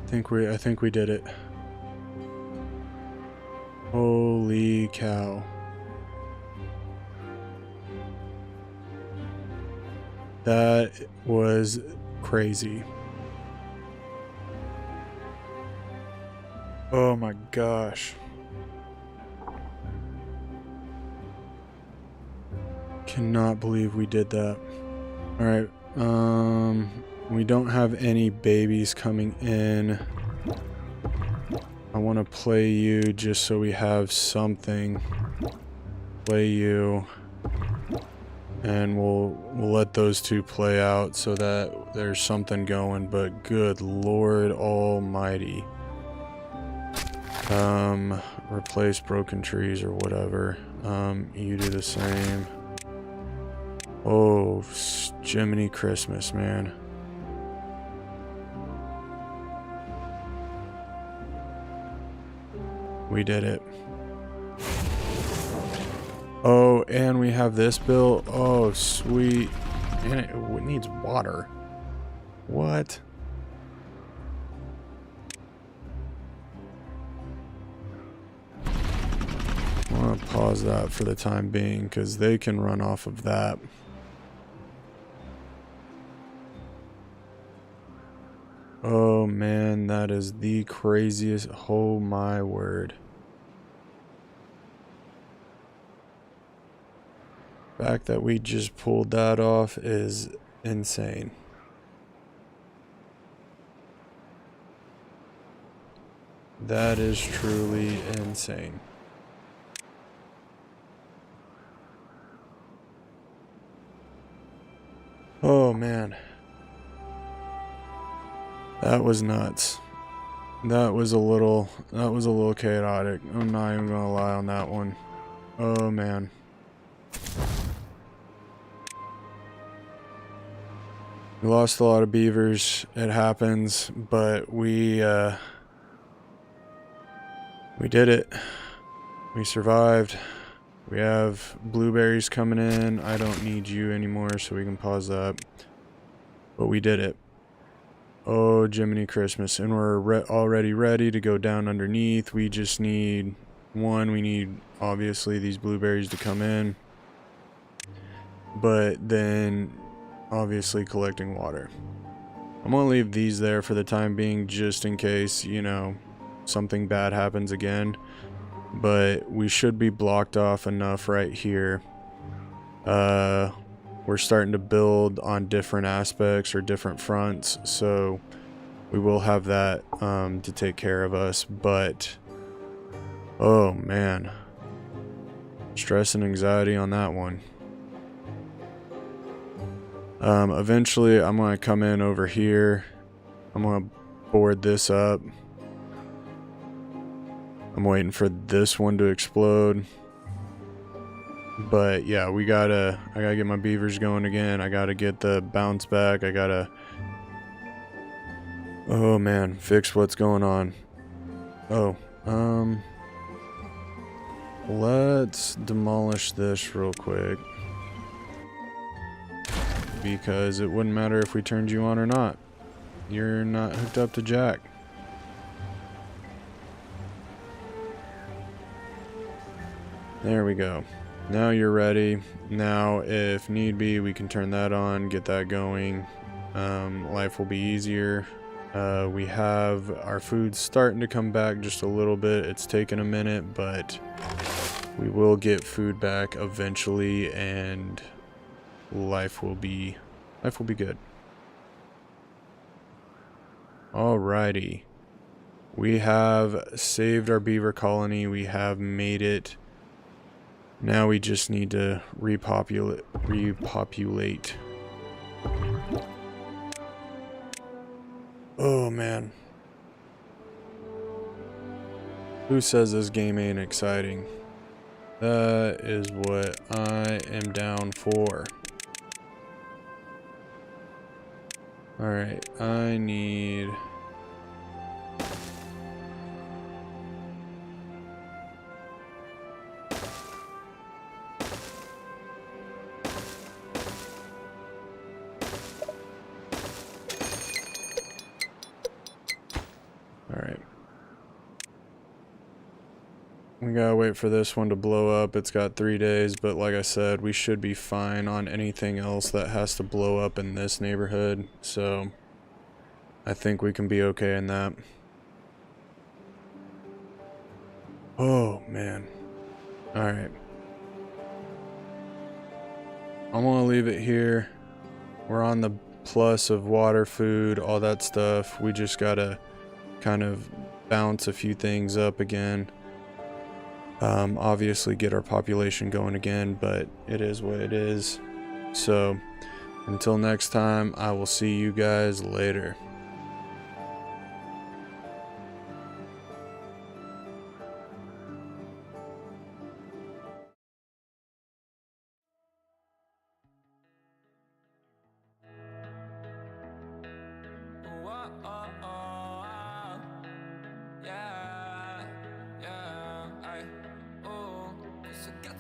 I think we did it. Holy cow. That was crazy. Oh my gosh. Cannot believe we did that. All right. We don't have any babies coming in. I want to play you just so we have something. Play you. And we'll let those two play out so that there's something going, but good Lord Almighty. Replace broken trees or whatever. You do the same. Oh, Jiminy Christmas, man. We did it. Oh, and we have this built. Oh, sweet. And it needs water. What? I'm gonna pause that for the time being because they can run off of that. Oh man, that is the craziest. Oh my word. The fact that we just pulled that off is insane. That is truly insane. Oh man. That was nuts. That was a little chaotic. I'm not even gonna lie on that one. Oh man. We lost a lot of beavers. It happens, but we did it. We survived. We have blueberries coming in. I don't need you anymore, so we can pause that. But we did it. Oh, Jiminy Christmas. And we're already ready to go down underneath. We just need one. We need, obviously, these blueberries to come in. But then, obviously, collecting water. I'm going to leave these there for the time being, just in case, you know, something bad happens again. But we should be blocked off enough right here. We're starting to build on different aspects or different fronts, so we will have that to take care of us. But oh man, Stress and anxiety on that one. Eventually I'm going to come in over here. I'm going to board this up. I'm waiting for this one to explode. But yeah, I gotta get my beavers going again. I gotta get the bounce back. I gotta, oh man, fix what's going on. Oh, let's demolish this real quick, because it wouldn't matter if we turned you on or not. You're not hooked up to jack. There we go. Now you're ready. Now, if need be, we can turn that on, get that going. Life will be easier. We have our food starting to come back just a little bit. It's taken a minute, but we will get food back eventually, and life will be good. Alrighty. We have saved our beaver colony. We have made it. Now we just need to repopulate. Oh man. Who says this game ain't exciting? That is what I am down for. Alright, I need... Alright. We gotta wait for this one to blow up. It's got 3 days, but like I said, we should be fine on anything else that has to blow up in this neighborhood. So, I think we can be okay in that. Oh, man. Alright. I'm gonna leave it here. We're on the plus of water, food, all that stuff. We just gotta kind of bounce a few things up again. Obviously get our population going again, but it is what it is. So until next time, I will see you guys later.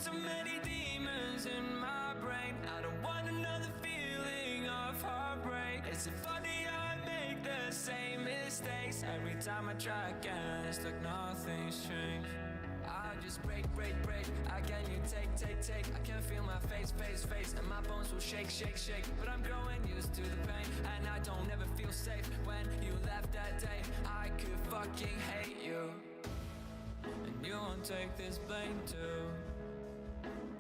Too many demons in my brain. I don't want another feeling of heartbreak. Is it funny I make the same mistakes every time I try again? It's like nothing's changed. I just break. I can you take. I can feel my face, and my bones will shake. But I'm growing used to the pain, and I don't ever feel safe. When you left that day, I could fucking hate you, and you won't take this blame too.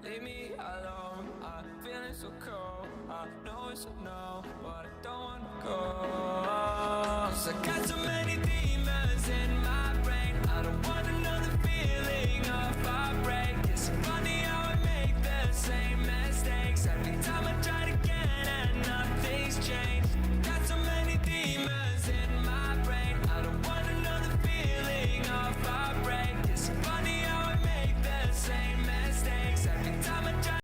Leave me alone, I'm feeling so cold. I know it's a no, but I don't wanna go. 'Cause I got so